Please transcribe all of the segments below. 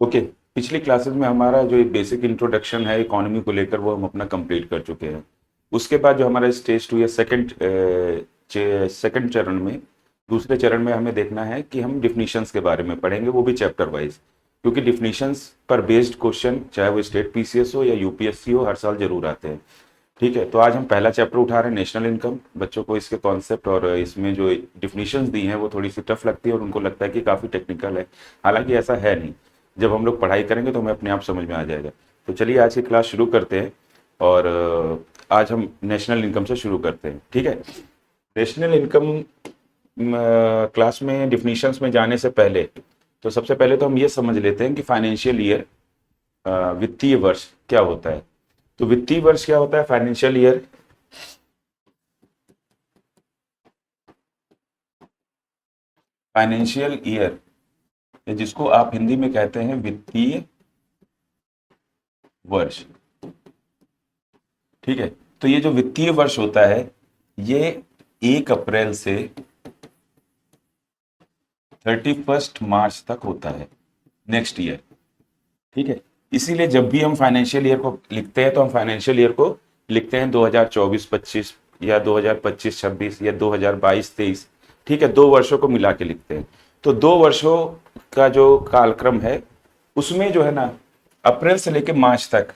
Okay. पिछली classes में हमारा जो एक बेसिक इंट्रोडक्शन है इकोनॉमी को लेकर वो हम अपना कंप्लीट कर चुके हैं। उसके बाद जो हमारा स्टेज 2 या सेकंड चरण में, दूसरे चरण में हमें देखना है कि हम डिफिनीशंस के बारे में पढ़ेंगे, वो भी चैप्टर वाइज। क्योंकि डिफिनीशंस पर बेस्ड क्वेश्चन चाहे वो स्टेट पीसीएस हो या यूपीएससी हो, हर साल जरूर आते हैं। ठीक है, तो आज हम पहला चैप्टर उठा रहे हैं, नेशनल इनकम। बच्चों को इसके कॉन्सेप्ट और इसमें जो डिफिनीशंस दी हैं वो थोड़ी सी टफ लगती है और उनको लगता है कि काफ़ी टेक्निकल है। हालांकि ऐसा है नहीं। जब हम लोग पढ़ाई करेंगे तो हमें अपने आप समझ में आ जाएगा। तो चलिए आज की क्लास शुरू करते हैं। और आज हम नेशनल इनकम से शुरू करते हैं। ठीक है। नेशनल इनकम क्लास में डिफिनीशंस में जाने से पहले तो सबसे पहले तो हम ये समझ लेते हैं कि फाइनेंशियल ईयर, वित्तीय वर्ष क्या होता है। तो वित्तीय वर्ष क्या होता है, फाइनेंशियल ईयर। फाइनेंशियल ईयर जिसको आप हिंदी में कहते हैं वित्तीय वर्ष। ठीक है। तो ये जो वित्तीय वर्ष होता है ये 1 अप्रैल से 31 मार्च तक होता है, नेक्स्ट ईयर। ठीक है। इसीलिए जब भी हम फाइनेंशियल ईयर को लिखते हैं तो हम फाइनेंशियल ईयर को लिखते हैं 2024-25 या 2025-26 या 2022-23। ठीक है, 2 वर्षों को मिला के लिखते हैं। तो 2 वर्षों का जो कालक्रम है उसमें जो है ना, अप्रैल से लेकर मार्च तक,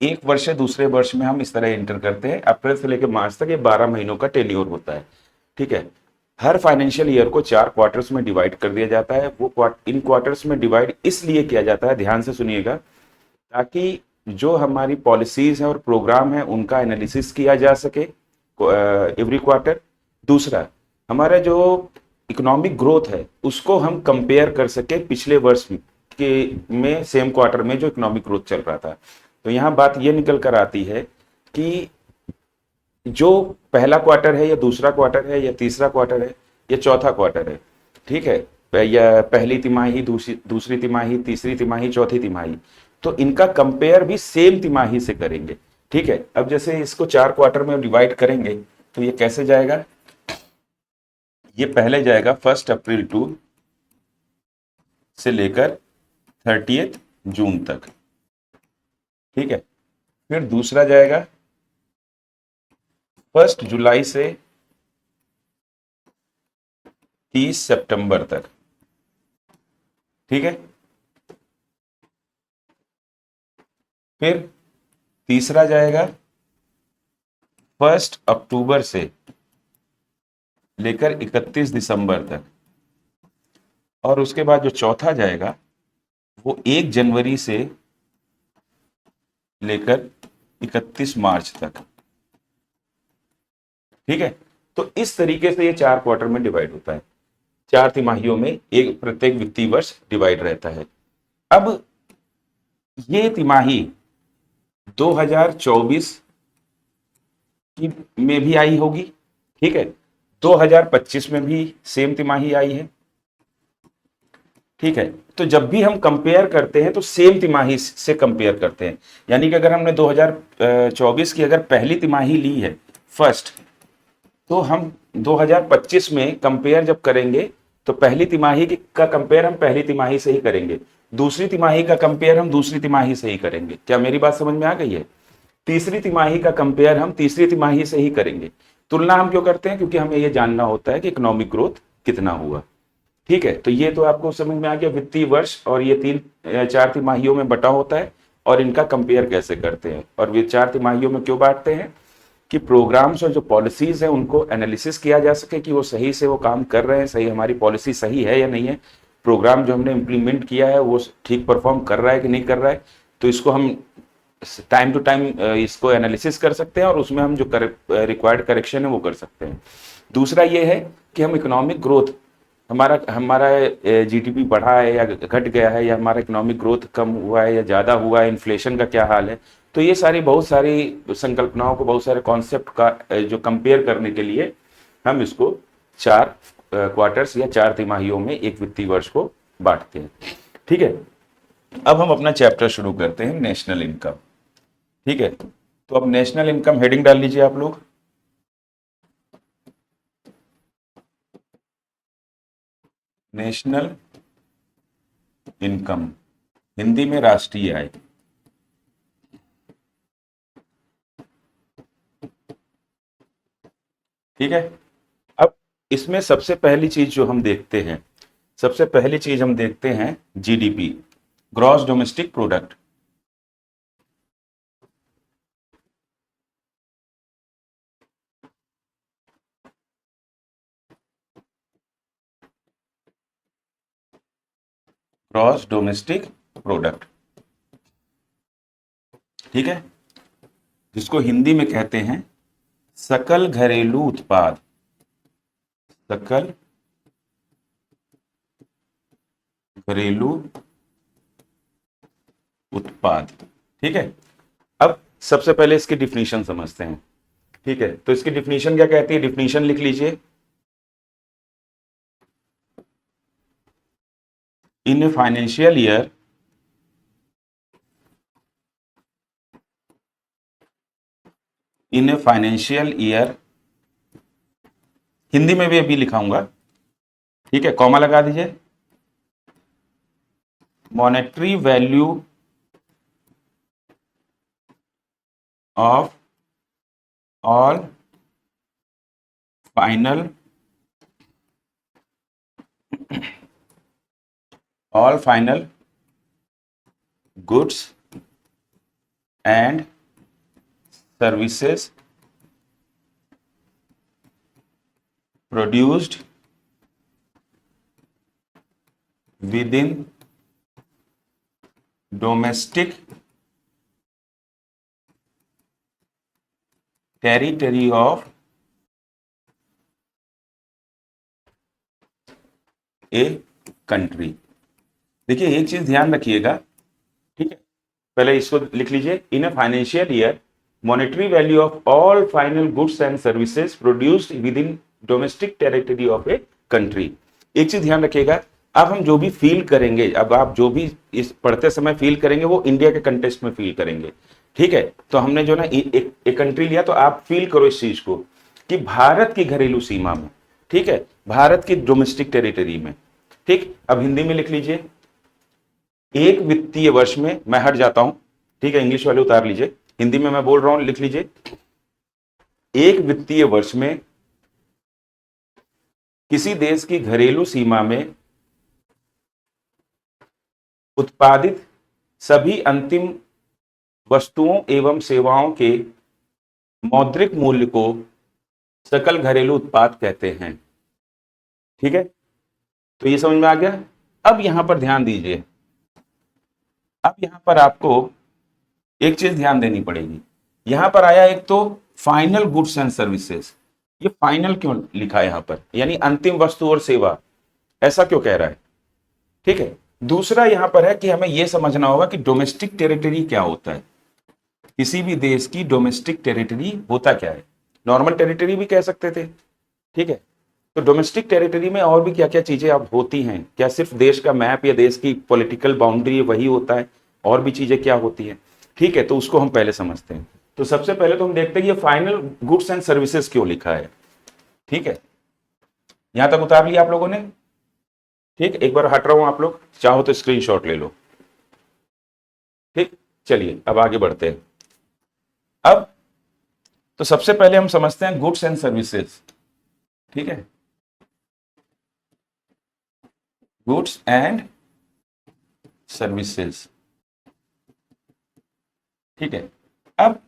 एक वर्ष से दूसरे वर्ष में हम इस तरह एंटर करते हैं। अप्रैल से लेकर मार्च तक ये 12 महीनों का टेन्योर होता है। ठीक है। हर फाइनेंशियल ईयर को 4 क्वार्टर्स में डिवाइड कर दिया जाता है। वो इन क्वार्टर्स में डिवाइड इसलिए किया जाता है, ध्यान से सुनिएगा, ताकि जो हमारी पॉलिसीज हैं और प्रोग्राम है उनका एनालिसिस किया जा सके एवरी क्वार्टर। दूसरा, हमारा जो इकोनॉमिक ग्रोथ है उसको हम कंपेयर कर सके पिछले वर्ष के में सेम क्वार्टर में जो इकोनॉमिक ग्रोथ चल रहा था। तो यहाँ बात ये निकल कर आती है कि जो पहला क्वार्टर है या दूसरा क्वार्टर है या तीसरा क्वार्टर है या चौथा क्वार्टर है, ठीक है, या पहली तिमाही, दूसरी तिमाही, तीसरी तिमाही, चौथी तिमाही, तो इनका कंपेयर भी सेम तिमाही से करेंगे। ठीक है। अब जैसे इसको 4 क्वार्टर में डिवाइड करेंगे तो ये कैसे जाएगा, ये पहले जाएगा 1 अप्रैल टू से लेकर 30 जून तक। ठीक है। फिर दूसरा जाएगा 1 जुलाई से 30 सितंबर तक। ठीक है। फिर तीसरा जाएगा 1 अक्टूबर से लेकर 31 दिसंबर तक। और उसके बाद जो चौथा जाएगा वो 1 जनवरी से लेकर 31 मार्च तक। ठीक है। तो इस तरीके से ये 4 क्वार्टर में डिवाइड होता है। 4 तिमाहियों में एक प्रत्येक वित्तीय वर्ष डिवाइड रहता है। अब ये तिमाही 2024 की में भी आई होगी। ठीक है। 2025 में भी सेम तिमाही आई है। ठीक है। तो जब भी हम कंपेयर करते हैं तो सेम तिमाही से कंपेयर करते हैं। यानी कि अगर हमने 2024 की अगर पहली तिमाही ली है, फर्स्ट, तो हम 2025 में कंपेयर जब करेंगे तो पहली तिमाही का कंपेयर हम पहली तिमाही से ही करेंगे, दूसरी तिमाही का कंपेयर हम दूसरी तिमाही से ही करेंगे। क्या मेरी बात समझ में आ गई है? तीसरी तिमाही का कंपेयर हम तीसरी तिमाही से ही करेंगे। तुलना हम क्यों करते हैं? क्योंकि हमें यह जानना होता है कि इकोनॉमिक ग्रोथ कितना हुआ। ठीक है। तो ये तो आपको समझ में आ गया वित्तीय वर्ष, और ये 4 तिमाहियों में बटा होता है और इनका कंपेयर कैसे करते हैं। और ये 4 तिमाहियों में क्यों बांटते हैं कि प्रोग्राम्स और जो पॉलिसीज हैं उनको एनालिसिस किया जा सके कि वो सही से वो काम कर रहे हैं, सही हमारी पॉलिसी सही है या नहीं है, प्रोग्राम जो हमने इम्प्लीमेंट किया है वो ठीक परफॉर्म कर रहा है कि नहीं कर रहा है। तो इसको हम टाइम टू टाइम इसको एनालिसिस कर सकते हैं और उसमें हम जो रिक्वायर्ड करेक्शन है वो कर सकते हैं। दूसरा ये है कि हम इकोनॉमिक ग्रोथ, हमारा हमारा जीडीपी बढ़ा है या घट गया है, या हमारा इकोनॉमिक ग्रोथ कम हुआ है या ज़्यादा हुआ है, इन्फ्लेशन का क्या हाल है, तो ये सारी बहुत सारी संकल्पनाओं को, बहुत सारे कॉन्सेप्ट का जो कंपेयर करने के लिए हम इसको 4 क्वार्टर्स या 4 तिमाहियों में एक वित्तीय वर्ष को बांटते हैं। ठीक है। अब हम अपना चैप्टर शुरू करते हैं, नेशनल इनकम। ठीक है। तो अब नेशनल इनकम हेडिंग डाल लीजिए आप लोग। नेशनल इनकम हिंदी में राष्ट्रीय आय। ठीक है। अब इसमें सबसे पहली चीज जो हम देखते हैं, सबसे पहली चीज हम देखते हैं GDP, gross domestic product. Gross domestic product, ठीक है, जिसको हिंदी में कहते हैं सकल घरेलू उत्पाद। सकल घरेलू उत्पाद। ठीक है। अब सबसे पहले इसकी डिफिनीशन समझते हैं। ठीक है, तो इसकी डिफिनीशन क्या कहती है, डिफिनीशन लिख लीजिए। In a financial year, in a financial year, Hindi में भी अभी लिखाऊंगा, ठीक है, कॉमा लगा दीजिए। Monetary value of all final, all final goods and services produced within domestic territory of a country। देखिए एक चीज ध्यान रखिएगा, ठीक है, पहले इसको लिख लीजिए। In a financial year, monetary value of all final goods and services produced within domestic territory of a country. एक चीज ध्यान रखिएगा, अब हम जो भी फील करेंगे, अब आप जो भी इस पढ़ते समय फील करेंगे वो इंडिया के कंटेक्स्ट में फील करेंगे। ठीक है, तो हमने जो ना एक कंट्री लिया, तो आप फील करो इस चीज को कि भारत की घरेलू सीमा में, ठीक है, भारत की डोमेस्टिक टेरिटरी में। ठीक, अब हिंदी में लिख लीजिए। एक वित्तीय वर्ष में, मैं हट जाता हूं, ठीक है, इंग्लिश वाले उतार लीजिए, हिंदी में मैं बोल रहा हूं, लिख लीजिए। एक वित्तीय वर्ष में किसी देश की घरेलू सीमा में उत्पादित सभी अंतिम वस्तुओं एवं सेवाओं के मौद्रिक मूल्य को सकल घरेलू उत्पाद कहते हैं। ठीक है, तो ये समझ में आ गया। अब यहां पर ध्यान दीजिए, अब यहां पर आपको एक चीज ध्यान देनी पड़ेगी। यहां पर आया एक तो फाइनल गुड्स एंड सर्विसेज, ये फाइनल क्यों लिखा है यहां पर, यानी अंतिम वस्तु और सेवा, ऐसा क्यों कह रहा है। ठीक है, दूसरा यहां पर है कि हमें यह समझना होगा कि डोमेस्टिक टेरिटरी क्या होता है। किसी भी देश की डोमेस्टिक टेरिटरी होता क्या है, नॉर्मल टेरिटरी भी कह सकते थे। ठीक है, तो डोमेस्टिक टेरिटरी में और भी क्या क्या चीजें अब होती हैं, क्या सिर्फ देश का मैप या देश की पॉलिटिकल बाउंड्री वही होता है, और भी चीजें क्या होती हैं। ठीक है, तो उसको हम पहले समझते हैं। तो सबसे पहले तो हम देखते हैं कि ये फाइनल गुड्स एंड सर्विसेज क्यों लिखा है। ठीक है, यहां तक उतार लिया आप लोगों ने। ठीक, एक बार हट रहा हूं, आप लोग चाहो तो स्क्रीनशॉट ले लो। ठीक, चलिए अब आगे बढ़ते हैं। अब तो सबसे पहले हम समझते हैं गुड्स एंड सर्विसेज। ठीक है, गुड्स एंड सर्विसेज। ठीक है, अब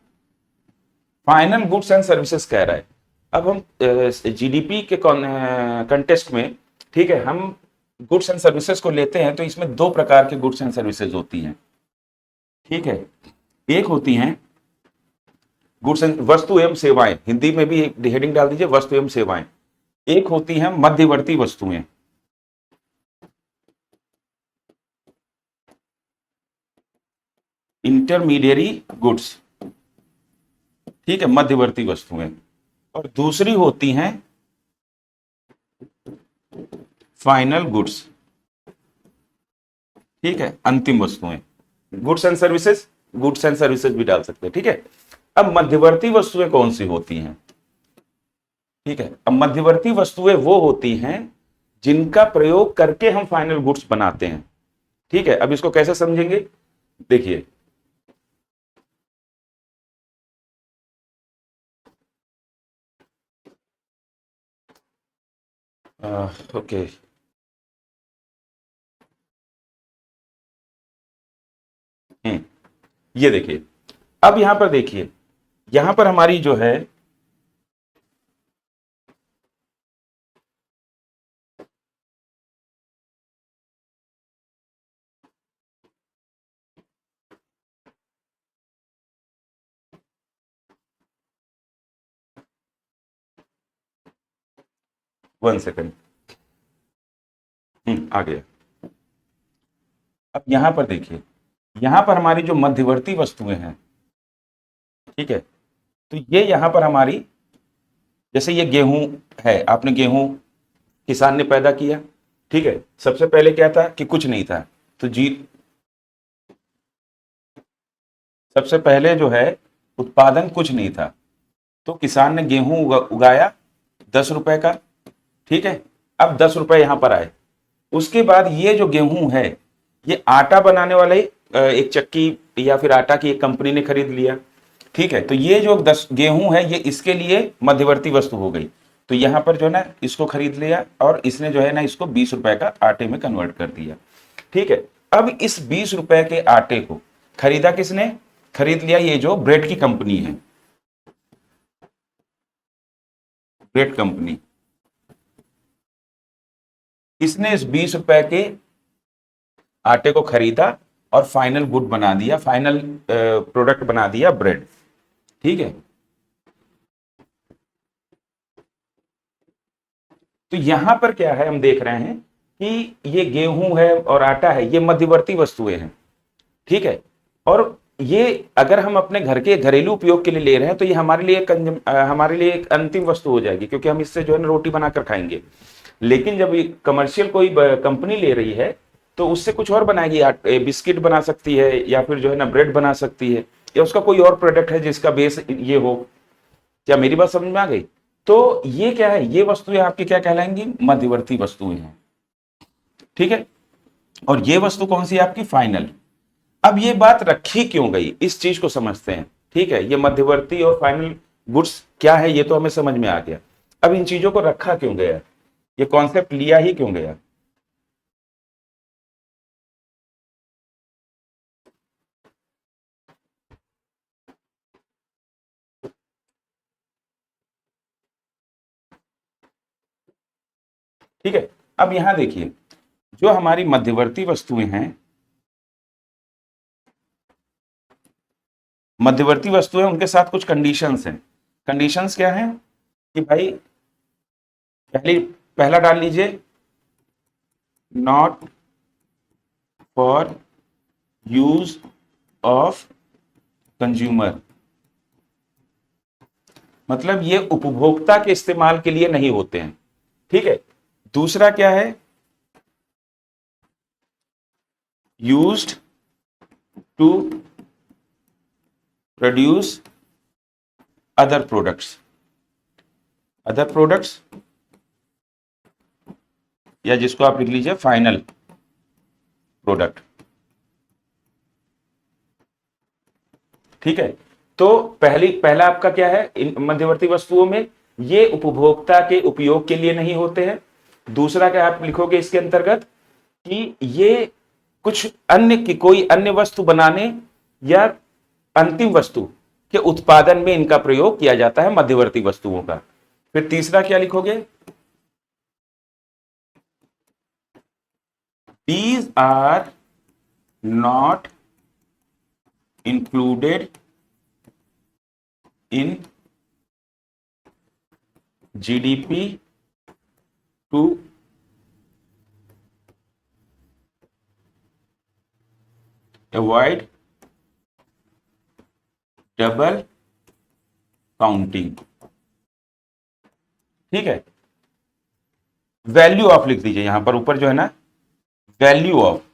फाइनल गुड्स एंड सर्विसेज कह रहा है। अब हम जीडीपी के कंटेस्ट में, ठीक है, हम गुड्स एंड सर्विसेज को लेते हैं, तो इसमें दो प्रकार के गुड्स एंड सर्विसेज होती हैं। ठीक है, एक होती हैं गुड्स एंड वस्तु एवं सेवाएं, हिंदी में भी एक हेडिंग डाल दीजिए, वस्तु एवं सेवाएं। एक होती हैं मध्यवर्ती वस्तुएं, इंटरमीडियरी गुड्स। ठीक है, मध्यवर्ती वस्तुएं। और दूसरी होती हैं फाइनल गुड्स। ठीक है, अंतिम वस्तुएं। Goods and services, goods and services भी डाल सकते हैं। ठीक है, अब मध्यवर्ती वस्तुएं कौन सी होती हैं। ठीक है, अब मध्यवर्ती वस्तुएं वो होती हैं जिनका प्रयोग करके हम फाइनल गुड्स बनाते हैं। ठीक है, अब इसको कैसे समझेंगे, देखिए ओके, ये देखिए, अब यहां पर देखिए, यहां पर हमारी जो है 1 सेकंड, आ गया। अब यहां पर देखिए, यहां पर हमारी जो मध्यवर्ती वस्तुएं हैं, ठीक है, तो ये यहां पर हमारी, जैसे ये गेहूं है, आपने गेहूं किसान ने पैदा किया, ठीक है, सबसे पहले क्या था कि कुछ नहीं था, तो जी सबसे पहले जो है उत्पादन कुछ नहीं था, तो किसान ने गेहूं उगाया 10 रुपए का, ठीक है, अब 10 रुपए यहां पर आए, उसके बाद ये जो गेहूं है, ये आटा बनाने वाले एक चक्की या फिर आटा की एक कंपनी ने खरीद लिया, ठीक है, तो ये जो 10 गेहूं है, ये इसके लिए मध्यवर्ती वस्तु हो गई, तो यहां पर जो है ना इसको खरीद लिया और इसने जो है ना इसको 20 रुपए का आटे में कन्वर्ट कर दिया, ठीक है। अब इस 20 रुपए के आटे को खरीदा किसने, खरीद लिया ये जो ब्रेड की कंपनी है, ब्रेड कंपनी, इसने इस 20 रुपए के आटे को खरीदा और फाइनल गुड बना दिया, फाइनल प्रोडक्ट बना दिया ब्रेड, ठीक है। तो यहां पर क्या है, हम देख रहे हैं कि ये गेहूं है और आटा है, ये मध्यवर्ती वस्तुएं हैं, ठीक है, और ये अगर हम अपने घर के घरेलू उपयोग के लिए ले रहे हैं तो ये हमारे लिए हमारे लिए एक अंतिम वस्तु हो जाएगी, क्योंकि हम इससे जो है ना रोटी बनाकर खाएंगे। लेकिन जब कमर्शियल कोई कंपनी ले रही है तो उससे कुछ और बनाएगी, बिस्किट बना सकती है या फिर जो है ना ब्रेड बना सकती है, या उसका कोई और प्रोडक्ट है जिसका बेस ये हो। क्या मेरी बात समझ में आ गई? तो ये क्या है, ये वस्तुएं आपकी क्या कहलाएंगी, मध्यवर्ती वस्तुएं हैं, ठीक है। और ये वस्तु कौन सी है आपकी, फाइनल। अब ये बात रखी क्यों गई, इस चीज को समझते हैं, ठीक है, ये मध्यवर्ती और फाइनल गुड्स क्या है ये तो हमें समझ में आ गया। अब इन चीजों को रखा क्यों गया, ये कॉन्सेप्ट लिया ही क्यों गया। ठीक है, अब यहां देखिए, जो हमारी मध्यवर्ती वस्तुएं हैं, मध्यवर्ती वस्तुएं उनके साथ कुछ कंडीशंस हैं। कंडीशंस क्या हैं कि भाई पहला डाल लीजिए, not for use of consumer, मतलब ये उपभोक्ता के इस्तेमाल के लिए नहीं होते हैं, ठीक है। दूसरा क्या है, used to produce other products, other products, या जिसको आप लिख लीजिए फाइनल प्रोडक्ट, ठीक है। तो पहला आपका क्या है, इन मध्यवर्ती वस्तुओं में ये उपभोक्ता के उपयोग के लिए नहीं होते हैं। दूसरा क्या आप लिखोगे इसके अंतर्गत कि ये कुछ अन्य की कोई अन्य वस्तु बनाने या अंतिम वस्तु के उत्पादन में इनका प्रयोग किया जाता है, मध्यवर्ती वस्तुओं का। फिर तीसरा क्या लिखोगे, these are not included in GDP to avoid double counting, ठीक है। वैल्यू ऑफ लिख दीजिए यहां पर ऊपर जो है ना, value of,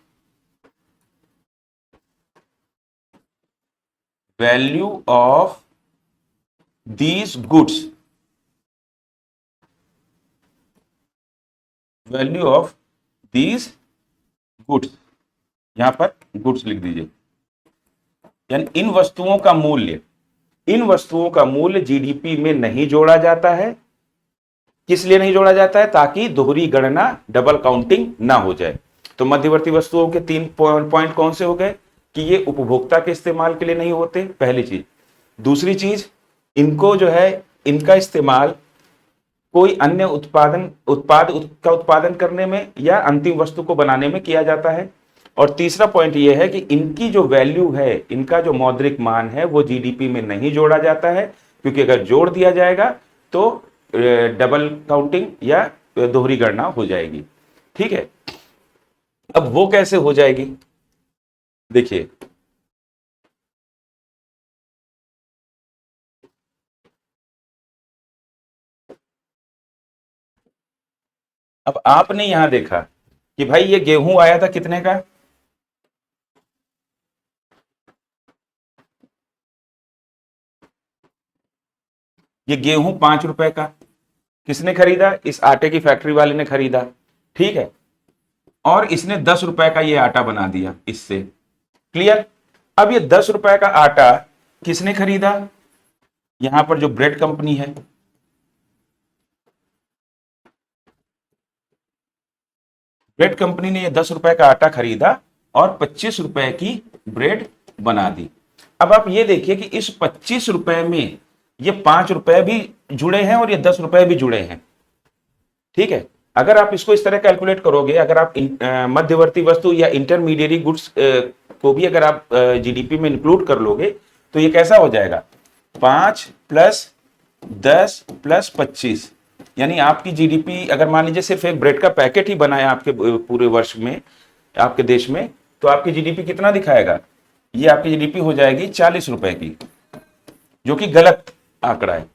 value of these goods, value of these goods, यहां पर गुड्स लिख दीजिए, यानी इन वस्तुओं का मूल्य जीडीपी में नहीं जोड़ा जाता है। किस लिए नहीं जोड़ा जाता है? ताकि दोहरी गणना, डबल काउंटिंग ना हो जाए। तो मध्यवर्ती वस्तुओं के 3 पॉइंट कौन से हो गए कि ये उपभोक्ता के इस्तेमाल के लिए नहीं होते, पहली चीज। दूसरी चीज, इनको जो है इनका इस्तेमाल कोई अन्य का उत्पादन करने में या अंतिम वस्तु को बनाने में किया जाता है। और तीसरा पॉइंट यह है कि इनकी जो वैल्यू है, इनका जो मौद्रिक मान है, वो जीडीपी में नहीं जोड़ा जाता है, क्योंकि अगर जोड़ दिया जाएगा तो डबल काउंटिंग या दोहरी गणना हो जाएगी। ठीक है, अब वो कैसे हो जाएगी? देखिए, अब आपने यहां देखा कि भाई ये गेहूं आया था कितने का? ये गेहूं 5 रुपए का। किसने खरीदा? इस आटे की फैक्ट्री वाले ने खरीदा। ठीक है, और इसने 10 रुपए का ये आटा बना दिया इससे। क्लियर? अब ये 10 रुपए का आटा किसने खरीदा? यहां पर जो ब्रेड कंपनी है, ब्रेड कंपनी ने ये 10 रुपए का आटा खरीदा और 25 रुपए की ब्रेड बना दी। अब आप ये देखिए कि इस 25 रुपए में ये 5 रुपए भी जुड़े हैं और ये 10 रुपए भी जुड़े हैं। ठीक है, अगर आप इसको इस तरह कैलकुलेट करोगे, अगर आप मध्यवर्ती वस्तु या इंटरमीडिएरी गुड्स को भी अगर आप जीडीपी में इंक्लूड कर लोगे तो ये कैसा हो जाएगा? 5 प्लस 10 प्लस 25, यानी आपकी जीडीपी, अगर मान लीजिए सिर्फ एक ब्रेड का पैकेट ही बनाया आपके पूरे वर्ष में, आपके देश में, तो आपकी जीडीपी कितना दिखाएगा? ये आपकी जीडीपी हो जाएगी 40 रुपए की, जो कि गलत आंकड़ा है।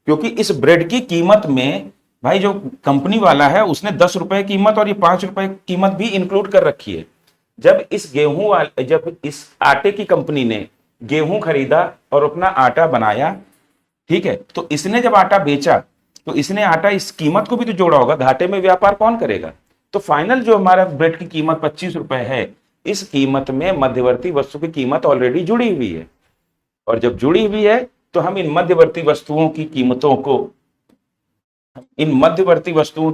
क्योंकि इस ब्रेड की कीमत में भाई जो कंपनी वाला है उसने 10 रुपए कीमत और ये 5 रुपए कीमत भी इंक्लूड कर रखी है। जब इस आटे की कंपनी ने गेहूं खरीदा और अपना आटा बनाया, ठीक है, तो इसने जब आटा बेचा तो इसने आटा इस कीमत को भी तो जोड़ा होगा। घाटे में व्यापार कौन करेगा? तो फाइनल जो हमारा ब्रेड की कीमत 25 रुपए है, इस कीमत में मध्यवर्ती वस्तु की कीमत ऑलरेडी जुड़ी हुई है। और जब जुड़ी हुई है तो हम इन मध्यवर्ती वस्तुओं की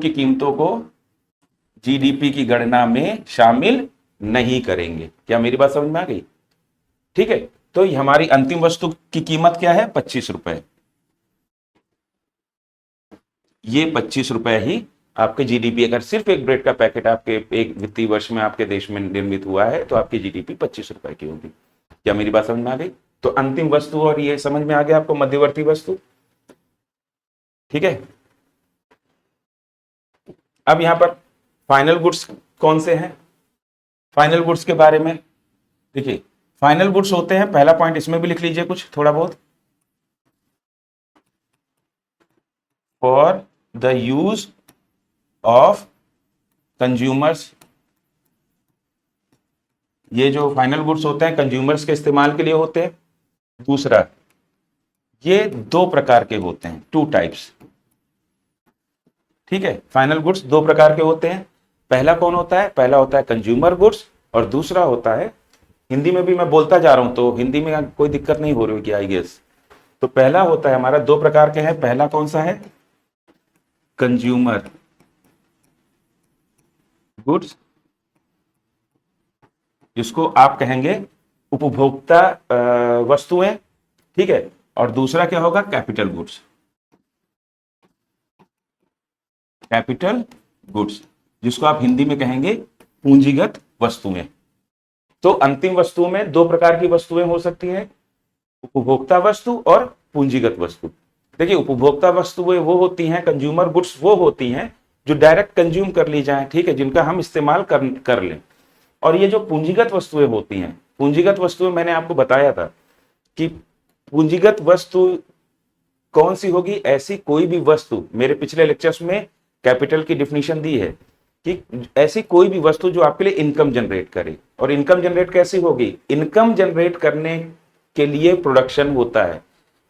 कीमतों को जीडीपी की गणना में शामिल नहीं करेंगे। क्या मेरी बात समझ में आ गई? ठीक है, तो हमारी अंतिम वस्तु की कीमत क्या है? 25 रुपए। ये 25 रुपए ही आपके जीडीपी, अगर सिर्फ एक ब्रेड का पैकेट आपके एक वित्तीय वर्ष में आपके देश में निर्मित हुआ है तो आपकी जीडीपी 25 रुपए की होगी। क्या मेरी बात समझ में आ गई? तो अंतिम वस्तु और ये समझ में आ गया आपको, मध्यवर्ती वस्तु। ठीक है, अब यहां पर फाइनल गुड्स कौन से हैं? फाइनल गुड्स के बारे में देखिए, फाइनल गुड्स होते हैं, पहला पॉइंट इसमें भी लिख लीजिए कुछ थोड़ा बहुत, for the use of consumers. ये जो फाइनल गुड्स होते हैं कंज्यूमर्स के इस्तेमाल के लिए होते हैं। दूसरा, ये 2 प्रकार के होते हैं, 2 टाइप्स। ठीक है, फाइनल गुड्स 2 प्रकार के होते हैं। पहला कौन होता है? पहला होता है कंज्यूमर गुड्स और दूसरा होता है, हिंदी में भी मैं बोलता जा रहा हूं तो हिंदी में कोई दिक्कत नहीं हो रही होगी आई गेस। तो पहला होता है हमारा, 2 प्रकार के हैं। पहला कौन सा है? कंज्यूमर गुड्स, जिसको आप कहेंगे उपभोक्ता वस्तुएं। ठीक है, और दूसरा क्या होगा? Capital goods. कैपिटल गुड्स, जिसको आप हिंदी में कहेंगे पूंजीगत वस्तुएं। तो अंतिम वस्तुओं में 2 प्रकार की वस्तुएं हो सकती हैं, उपभोक्ता वस्तु और पूंजीगत वस्तु। देखिए, उपभोक्ता वस्तुएं वो होती हैं, कंज्यूमर गुड्स वो होती हैं जो डायरेक्ट कंज्यूम कर ली जाएं, ठीक है, जिनका हम इस्तेमाल कर लें। और ये जो पूंजीगत वस्तुएं होती हैं, पूंजीगत वस्तुएं मैंने आपको बताया था कि पूंजीगत वस्तु कौन सी होगी? ऐसी कोई भी वस्तु, मेरे पिछले लेक्चर्स में कैपिटल की डिफिनीशन दी है कि ऐसी कोई भी वस्तु जो आपके लिए इनकम जनरेट करे। और इनकम जनरेट कैसी होगी? इनकम जनरेट करने के लिए प्रोडक्शन होता है।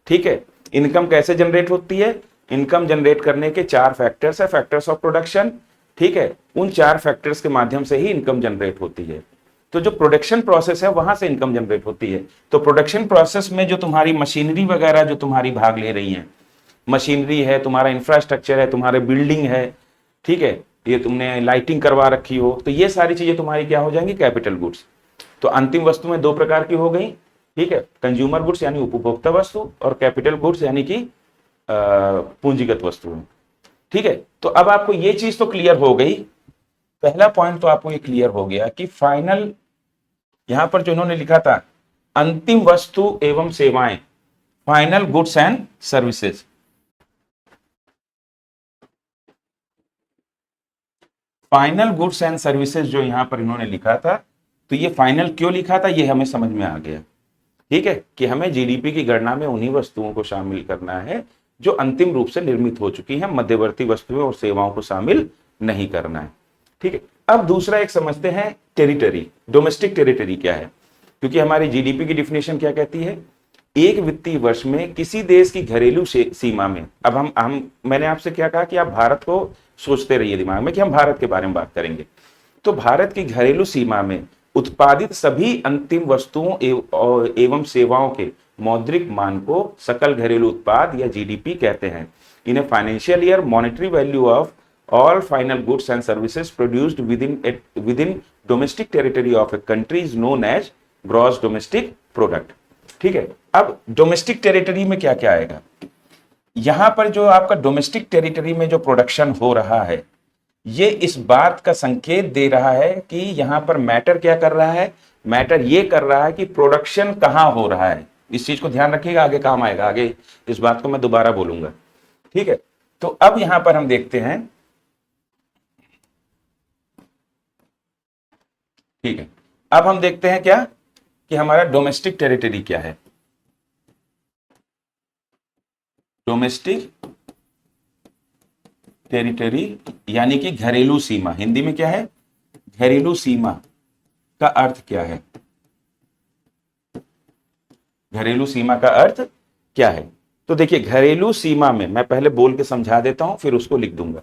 ठीक है, इनकम कैसे जनरेट होती है? इनकम जनरेट करने के 4 फैक्टर्स है, फैक्टर्स ऑफ प्रोडक्शन। ठीक है, उन 4 फैक्टर्स के माध्यम से ही इनकम जनरेट होती है। तो जो प्रोडक्शन प्रोसेस है वहां से इनकम जनरेट होती है। तो प्रोडक्शन प्रोसेस में जो तुम्हारी मशीनरी वगैरह जो तुम्हारी भाग ले रही हैं, मशीनरी है, तुम्हारा इंफ्रास्ट्रक्चर है, तुम्हारे बिल्डिंग है, ठीक है, ये तुमने लाइटिंग करवा रखी हो, तो ये सारी चीजें तुम्हारी क्या हो जाएंगी, कैपिटल गुड्स। तो अंतिम वस्तु में दो प्रकार की हो गई, ठीक है, कंज्यूमर गुड्स यानी उपभोक्ता वस्तु, और कैपिटल गुड्स यानी कि पूंजीगत वस्तुएं। ठीक है, तो अब आपको ये चीज तो क्लियर हो गई, पहला पॉइंट तो आपको ये क्लियर हो गया कि फाइनल, यहां पर जो इन्होंने लिखा था अंतिम वस्तु एवं सेवाएं, final goods and services, final goods and services जो यहां पर इन्होंने लिखा था, तो ये फाइनल क्यों लिखा था ये हमें समझ में आ गया। ठीक है, कि हमें जीडीपी की गणना में उन्हीं वस्तुओं को शामिल करना है जो अंतिम रूप से निर्मित हो चुकी हैं, मध्यवर्ती वस्तुएं और सेवाओं को शामिल नहीं करना है। ठीक है, अब दूसरा एक समझते हैं टेरिटरी, डोमेस्टिक टेरिटरी क्या है, क्योंकि हमारी जीडीपी की डिफिनेशन क्या कहती है, एक वित्तीय वर्ष में किसी देश की घरेलू सीमा में, अब हम मैंने आपसे क्या कहा कि आप भारत को सोचते रहिए दिमाग में कि हम भारत के बारे में बात करेंगे, तो भारत की घरेलू सीमा में उत्पादित सभी अंतिम वस्तुओं एवं सेवाओं के मौद्रिक मान को सकल घरेलू उत्पाद या जीडीपी कहते हैं। In a financial year monetary value of all final goods and services produced within domestic territory of a country is known as gross domestic product। ठीक है, अब डोमेस्टिक टेरिटरी में क्या क्या आएगा, यहां पर जो आपका डोमेस्टिक टेरिटरी में जो प्रोडक्शन हो रहा है, ये इस बात का संकेत दे रहा है कि यहां पर मैटर क्या कर रहा है, मैटर ये कर रहा है कि प्रोडक्शन कहां हो रहा है। इस चीज को ध्यान रखिएगा, आगे काम आएगा, आगे इस बात को मैं दोबारा बोलूंगा। ठीक है, तो अब यहां पर हम देखते हैं, ठीक है, अब हम देखते हैं क्या कि हमारा डोमेस्टिक टेरिटरी क्या है। डोमेस्टिक टेरिटरी यानी कि घरेलू सीमा, हिंदी में क्या है, घरेलू सीमा का अर्थ क्या है, घरेलू सीमा का अर्थ क्या है। तो देखिए घरेलू सीमा में मैं पहले बोल के समझा देता हूं फिर उसको लिख दूंगा।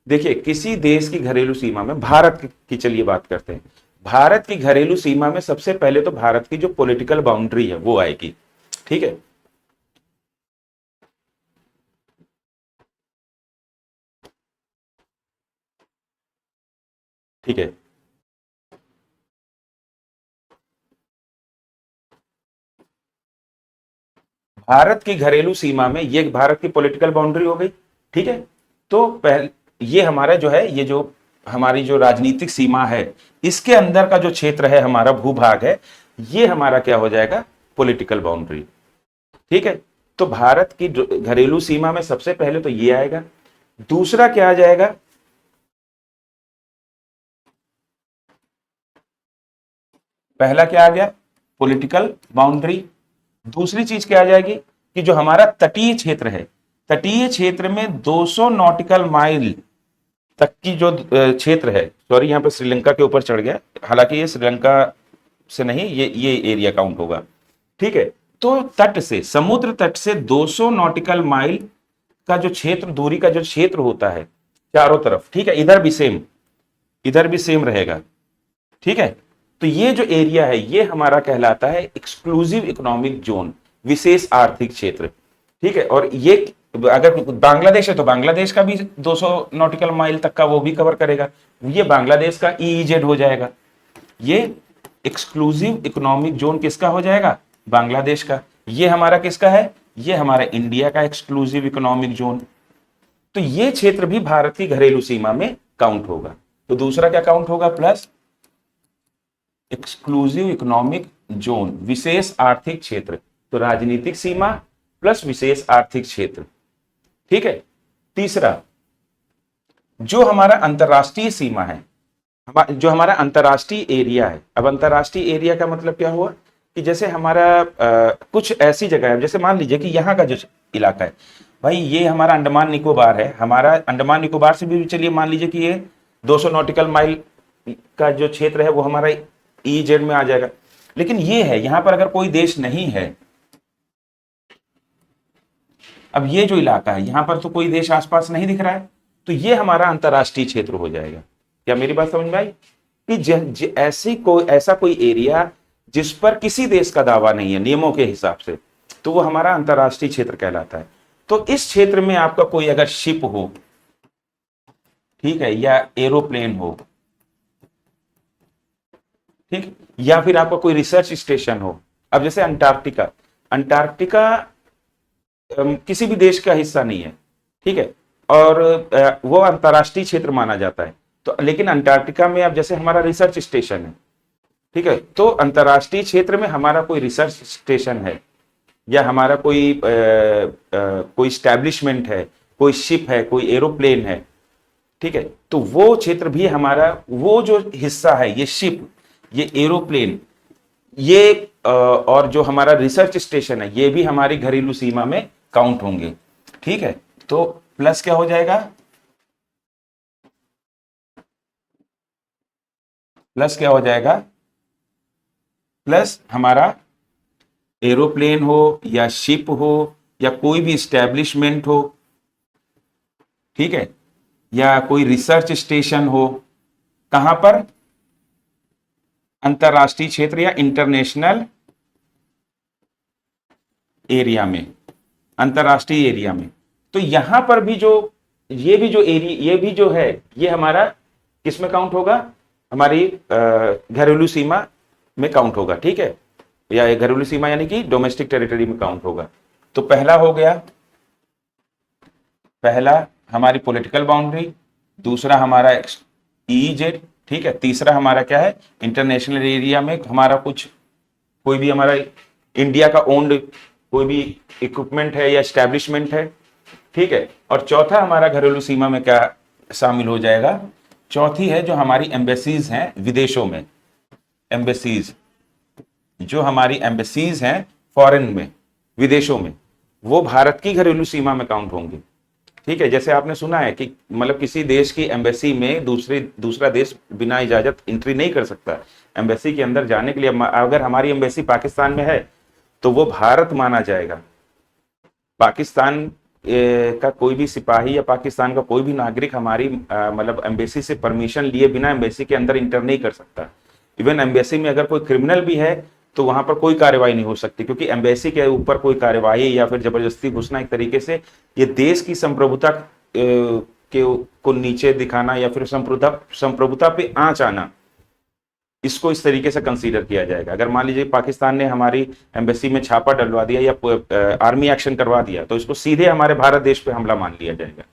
देखिए किसी देश की घरेलू सीमा में, भारत की चलिए बात करते हैं, भारत की घरेलू सीमा में सबसे पहले तो भारत की जो पॉलिटिकल बाउंड्री है वो आएगी। ठीक है, ठीक है, भारत की घरेलू सीमा में ये भारत की पॉलिटिकल बाउंड्री हो गई। ठीक है, तो पहले ये हमारा जो है, ये जो हमारी जो राजनीतिक सीमा है, इसके अंदर का जो क्षेत्र है हमारा भूभाग है, ये हमारा क्या हो जाएगा, पॉलिटिकल बाउंड्री। ठीक है, तो भारत की घरेलू सीमा में सबसे पहले तो ये आएगा। दूसरा क्या आ जाएगा, पहला क्या आ गया, पॉलिटिकल बाउंड्री। दूसरी चीज क्या आ जाएगी कि जो हमारा तटीय क्षेत्र है, तटीय क्षेत्र में 200 नॉटिकल माइल तक की जो क्षेत्र है, सॉरी यहां पर श्रीलंका के ऊपर चढ़ गया, हालांकि ये श्रीलंका से नहीं, ये एरिया काउंट होगा। ठीक है, तो तट से, समुद्र तट से 200 नॉटिकल माइल का जो क्षेत्र, दूरी का जो क्षेत्र होता है चारों तरफ, ठीक है, इधर भी सेम, इधर भी सेम रहेगा। ठीक है, तो ये जो एरिया है ये हमारा कहलाता है एक्सक्लूसिव इकोनॉमिक जोन, विशेष आर्थिक क्षेत्र। ठीक है, और ये अगर बांग्लादेश है तो बांग्लादेश का भी 200 नॉटिकल माइल तक का वो भी कवर करेगा, ये बांग्लादेश का ईईजेड हो जाएगा। ये एक्सक्लूसिव इकोनॉमिक जोन किसका हो जाएगा, बांग्लादेश का। ये हमारा किसका है, ये हमारा इंडिया का एक्सक्लूसिव इकोनॉमिक जोन। तो ये क्षेत्र भी भारत की घरेलू सीमा में काउंट होगा। तो दूसरा क्या काउंट होगा, प्लस एक्सक्लूसिव इकोनॉमिक जोन, विशेष आर्थिक क्षेत्र। तो राजनीतिक सीमा प्लस विशेष आर्थिक क्षेत्र। ठीक है, तीसरा जो हमारा अंतरराष्ट्रीय सीमा है, जो हमारा अंतरराष्ट्रीय एरिया है। अब अंतरराष्ट्रीय एरिया का मतलब क्या हुआ कि जैसे हमारा कुछ ऐसी जगह है, जैसे मान लीजिए कि यहाँ का जो इलाका है भाई, ये हमारा अंडमान निकोबार है, हमारा अंडमान निकोबार से भी चलिए मान लीजिए कि ये 200 नॉटिकल माइल का जो क्षेत्र है वो हमारा ईजेड में आ जाएगा। लेकिन ये है, यहां पर अगर कोई देश नहीं है, अब ये जो इलाका है यहां पर तो कोई देश आसपास नहीं दिख रहा है, तो ये हमारा अंतरराष्ट्रीय क्षेत्र हो जाएगा। क्या मेरी बात समझ में आई, कि ऐसा कोई एरिया जिस पर किसी देश का दावा नहीं है नियमों के हिसाब से, तो वो हमारा अंतरराष्ट्रीय क्षेत्र कहलाता है। तो इस क्षेत्र में आपका कोई अगर शिप हो, ठीक है, या एरोप्लेन हो, ठीक, या फिर आपका कोई रिसर्च स्टेशन हो। अब जैसे अंटार्कटिका, अंटार्कटिका किसी भी देश का हिस्सा नहीं है, ठीक है, और वो अंतरराष्ट्रीय क्षेत्र माना जाता है। तो लेकिन अंटार्कटिका में अब जैसे हमारा रिसर्च स्टेशन है, ठीक है, तो अंतरराष्ट्रीय क्षेत्र में हमारा कोई रिसर्च स्टेशन है, या हमारा कोई स्टैब्लिशमेंट है, कोई शिप है, कोई एरोप्लेन है, ठीक है, तो वो क्षेत्र भी हमारा, वो जो हिस्सा है, ये शिप, ये एरोप्लेन, ये और जो हमारा रिसर्च स्टेशन है, ये भी हमारी घरेलू सीमा में काउंट होंगे। ठीक है, तो प्लस क्या हो जाएगा, प्लस क्या हो जाएगा, प्लस हमारा एरोप्लेन हो या शिप हो या कोई भी स्टैब्लिशमेंट हो, ठीक है, या कोई रिसर्च स्टेशन हो, कहां पर, अंतरराष्ट्रीय क्षेत्र या इंटरनेशनल एरिया में, अंतरराष्ट्रीय एरिया में। तो यहां पर भी जो ये भी जो एरिया, ये भी जो है, ये हमारा किस में काउंट होगा, हमारी घरेलू सीमा में काउंट होगा। ठीक है, या घरेलू सीमा यानी कि डोमेस्टिक टेरिटरी में काउंट होगा। तो पहला हो गया, पहला हमारी पॉलिटिकल बाउंड्री, दूसरा हमारा ईजेड, ठीक है, तीसरा हमारा क्या है, इंटरनेशनल एरिया में हमारा कुछ कोई भी हमारा इंडिया का ओन्ड कोई भी इक्विपमेंट है या एस्टैब्लिशमेंट है, ठीक है, और चौथा हमारा घरेलू सीमा में क्या शामिल हो जाएगा, चौथी है जो हमारी एम्बेसीज हैं विदेशों में, एम्बेसीज, जो हमारी एम्बेसीज हैं फॉरेन में, विदेशों में, वो भारत की घरेलू सीमा में काउंट होंगे। ठीक है, जैसे आपने सुना है कि मतलब किसी देश की एम्बेसी में दूसरा देश बिना इजाजत एंट्री नहीं कर सकता। एम्बेसी के अंदर जाने के लिए अगर हमारी एम्बेसी पाकिस्तान में है तो वो भारत माना जाएगा। पाकिस्तान का कोई भी सिपाही या पाकिस्तान का कोई भी नागरिक हमारी मतलब एम्बेसी से परमिशन लिए बिना एम्बेसी के अंदर इंटर नहीं कर सकता। इवन एम्बेसी में अगर कोई क्रिमिनल भी है तो वहां पर कोई कार्रवाई नहीं हो सकती, क्योंकि एम्बेसी के ऊपर कोई कार्रवाई या फिर जबरदस्ती घुसना एक तरीके से ये देश की संप्रभुता को नीचे दिखाना या फिर संप्रभुता पे आंच आना, इसको इस तरीके से कंसीडर किया जाएगा। अगर मान लीजिए पाकिस्तान ने हमारी एम्बेसी में छापा डलवा दिया या आर्मी एक्शन करवा दिया तो इसको सीधे हमारे भारत देश पे हमला मान लिया जाएगा।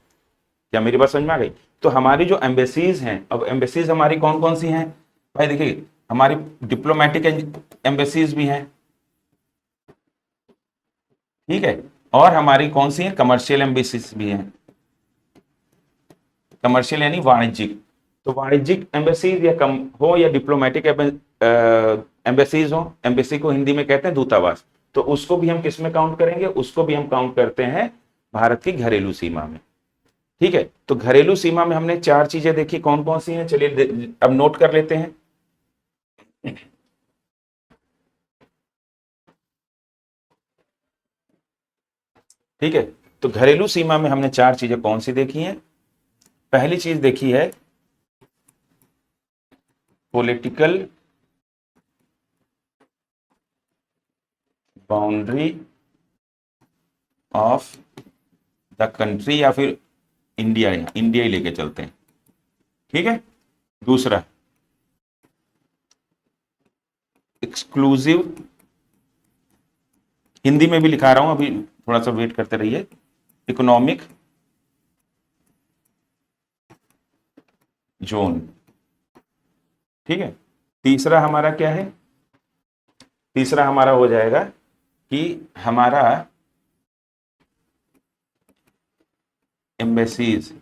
क्या मेरी बात समझ में आ गई? तो हमारी जो एम्बेसीज हैं, अब एम्बेसीज हमारी कौन कौन सी हैं भाई, देखिए हमारी डिप्लोमेटिक एम्बेसीज भी हैं, ठीक है, और हमारी कौन सी है, कमर्शियल एम्बेसीज भी हैं। कमर्शियल यानी वाणिज्यिक, तो वाणिज्यिक एम्बेसीज या कम हो या डिप्लोमेटिक एम्बेसीज हो, एम्बेसी को हिंदी में कहते हैं दूतावास, तो उसको भी हम किस में काउंट करेंगे, उसको भी हम काउंट करते हैं भारत की घरेलू सीमा में। ठीक है, तो घरेलू सीमा में हमने चार चीजें देखी, कौन कौन सी हैं, चलिए अब नोट कर लेते हैं। ठीक है, तो घरेलू सीमा में हमने चार चीजें कौन सी देखी हैं। पहली चीज देखी है political boundary of the country, या फिर इंडिया, इंडिया ही लेके चलते हैं। ठीक है, दूसरा एक्सक्लूसिव, हिंदी में भी लिखा रहा हूं, अभी थोड़ा सा वेट करते रहिए, इकोनॉमिक जोन। ठीक है, तीसरा हमारा क्या है, तीसरा हमारा हो जाएगा कि हमारा एम्बेसीज,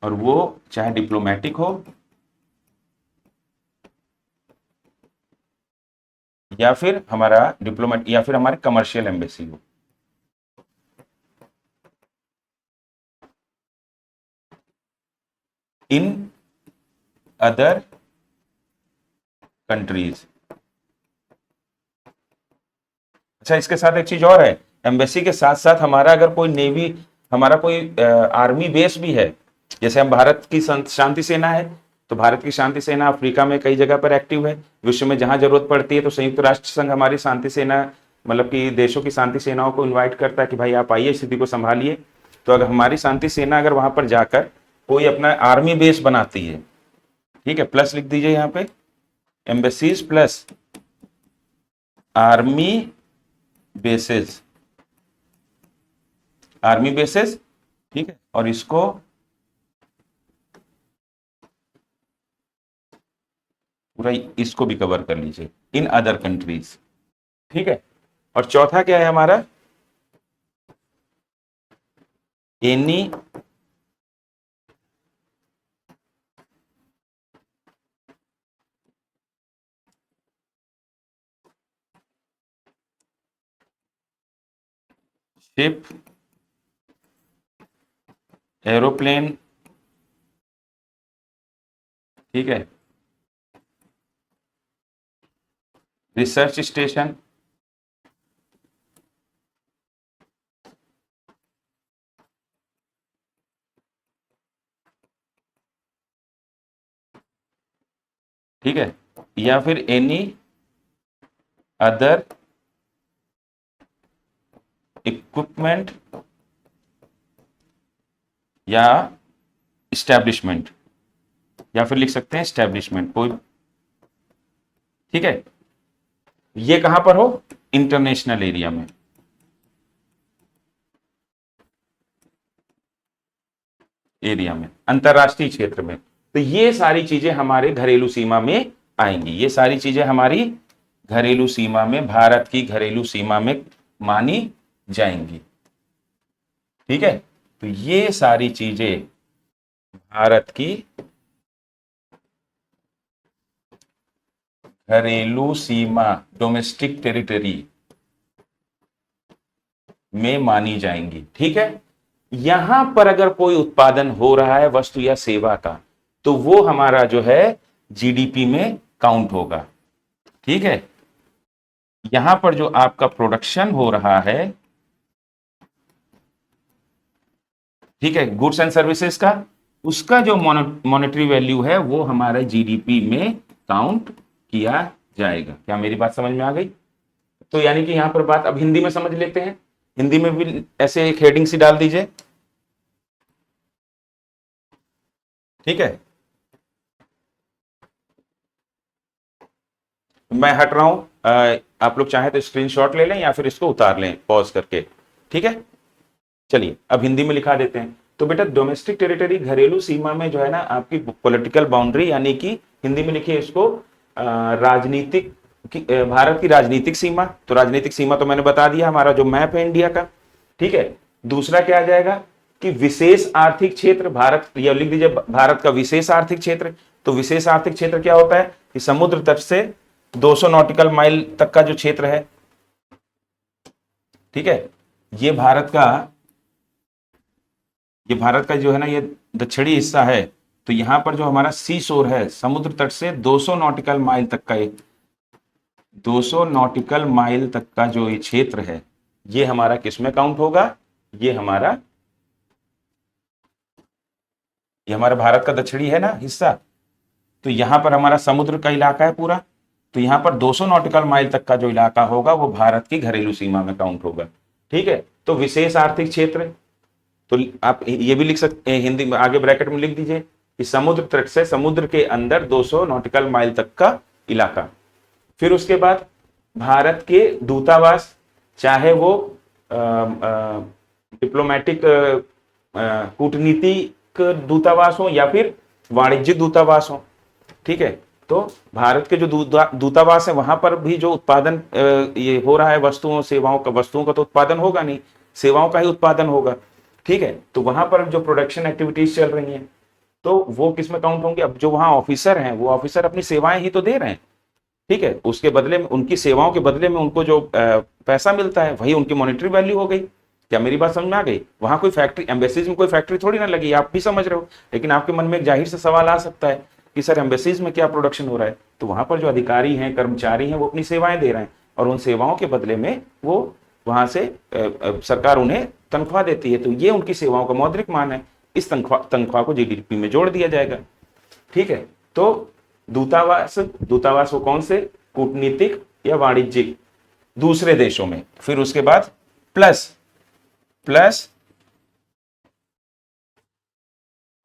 और वो चाहे डिप्लोमेटिक हो या फिर हमारा डिप्लोमेट या फिर हमारे कमर्शियल एम्बेसी हो। In other countries. अच्छा, इसके साथ एक चीज और है, एम्बेसी के साथ साथ हमारा अगर कोई नेवी, हमारा कोई आर्मी बेस भी है, जैसे हम भारत की शांति सेना है, तो भारत की शांति सेना अफ्रीका में कई जगह पर एक्टिव है। विश्व में जहां जरूरत पड़ती है तो संयुक्त राष्ट्र संघ हमारी शांति सेना, मतलब कि देशों की शांति सेनाओं को इन्वाइट करता है कि भाई आप आइए, स्थिति को संभालिए। तो अगर हमारी शांति सेना अगर वहां पर जाकर कोई अपना आर्मी बेस बनाती है, ठीक है, प्लस लिख दीजिए यहाँ पे, embassies plus army basis, army basis, ठीक है, और इसको पूरा इसको भी कवर कर लीजिए, इन अदर कंट्रीज, ठीक है। और चौथा क्या है हमारा, एनी शिप, एरोप्लेन, ठीक है, रिसर्च स्टेशन, ठीक है, या फिर एनी अदर इक्विपमेंट या इस्टेब्लिशमेंट, या फिर लिख सकते हैं इस्टेब्लिशमेंट कोई, ठीक है। ये कहां पर हो, इंटरनेशनल एरिया में, अंतरराष्ट्रीय क्षेत्र में। तो ये सारी चीजें हमारे घरेलू सीमा में आएंगी, ये सारी चीजें हमारी घरेलू सीमा में, भारत की घरेलू सीमा में मानी जाएंगी, ठीक है। तो ये सारी चीजें भारत की घरेलू सीमा, डोमेस्टिक टेरिटरी में मानी जाएंगी, ठीक है। यहां पर अगर कोई उत्पादन हो रहा है वस्तु या सेवा का, तो वो हमारा जो है जीडीपी में काउंट होगा, ठीक है। यहां पर जो आपका प्रोडक्शन हो रहा है, ठीक है, गुड्स एंड सर्विसेज का, उसका जो मॉनेटरी वैल्यू है वो हमारे जीडीपी में काउंट किया जाएगा। क्या मेरी बात समझ में आ गई? तो यानी कि यहां पर बात अब हिंदी में समझ लेते हैं, हिंदी में भी ऐसे एक हेडिंग सी डाल दीजिए, ठीक है। मैं हट रहा हूं, आप लोग चाहें तो स्क्रीनशॉट ले लें या फिर इसको उतार लें पॉज करके, ठीक है। चलिए अब हिंदी में लिखा देते हैं। तो बेटा डोमेस्टिक टेरिटरी, घरेलू सीमा में जो है ना आपकी पॉलिटिकल बाउंड्री, यानी कि हिंदी में लिखिए इसको राजनीतिक, भारत की राजनीतिक सीमा। तो राजनीतिक सीमा तो मैंने बता दिया, हमारा जो मैप है इंडिया का, ठीक है। दूसरा क्या आ जाएगा कि विशेष आर्थिक क्षेत्र, भारत, या लिख दीजिए भारत का विशेष आर्थिक क्षेत्र। तो विशेष आर्थिक क्षेत्र क्या होता है कि समुद्र तट से 200 नॉटिकल माइल तक का जो क्षेत्र है, ठीक है, ये भारत का जो है ना ये दक्षिणी हिस्सा है। तो यहां पर जो हमारा सी शोर है, समुद्र तट से 200 नॉटिकल माइल तक का, 200 नॉटिकल माइल तक का जो ये क्षेत्र है, ये हमारा किसमें काउंट होगा, ये हमारा भारत का दक्षिणी है ना हिस्सा। तो यहां पर हमारा समुद्र का इलाका है पूरा। तो यहां पर 200 नॉटिकल माइल तक का जो इलाका होगा वो भारत की घरेलू सीमा में काउंट होगा, ठीक है। तो विशेष आर्थिक क्षेत्र, तो आप ये भी लिख सकते हैं हिंदी में, आगे ब्रैकेट में लिख दीजिए कि समुद्र तट से समुद्र के अंदर 200 नॉटिकल माइल तक का इलाका। फिर उसके बाद भारत के दूतावास, चाहे वो डिप्लोमेटिक कूटनीतिक दूतावास हो या फिर वाणिज्यिक दूतावास हो, ठीक है। तो भारत के जो दूतावास है वहां पर भी जो उत्पादन ये हो रहा है वस्तुओं सेवाओं का, वस्तुओं का तो उत्पादन होगा नहीं, सेवाओं का ही उत्पादन होगा, ठीक है। तो वहां पर जो प्रोडक्शन एक्टिविटीज चल रही हैं तो वो किस में काउंट होंगे। अब जो वहां ऑफिसर हैं वो ऑफिसर अपनी सेवाएं ही तो दे रहे हैं, ठीक है। उसके बदले में, उनकी सेवाओं के बदले में उनको जो पैसा मिलता है वही उनकी मॉनेटरी वैल्यू हो गई। क्या मेरी बात समझ में आ गई? वहां कोई फैक्ट्री, एम्बेसीज में कोई फैक्ट्री थोड़ी ना लगी, आप भी समझ रहे हो। लेकिन आपके मन में एक जाहिर सा सवाल आ सकता है कि सर एम्बेसीज में क्या प्रोडक्शन हो रहा है। तो वहां पर जो अधिकारी हैं, कर्मचारी हैं, वो अपनी सेवाएं दे रहे हैं और उन सेवाओं के बदले में वो वहां से सरकार उन्हें तनख्वाह देती है। तो ये उनकी सेवाओं का मौद्रिक मान है। इस तनख्वाह को जीडीपी में जोड़ दिया जाएगा। ठीक है, तो दूतावास, दूतावास वो कौन से, कूटनीतिक या वाणिज्यिक दूसरे देशों में, फिर उसके बाद प्लस प्लस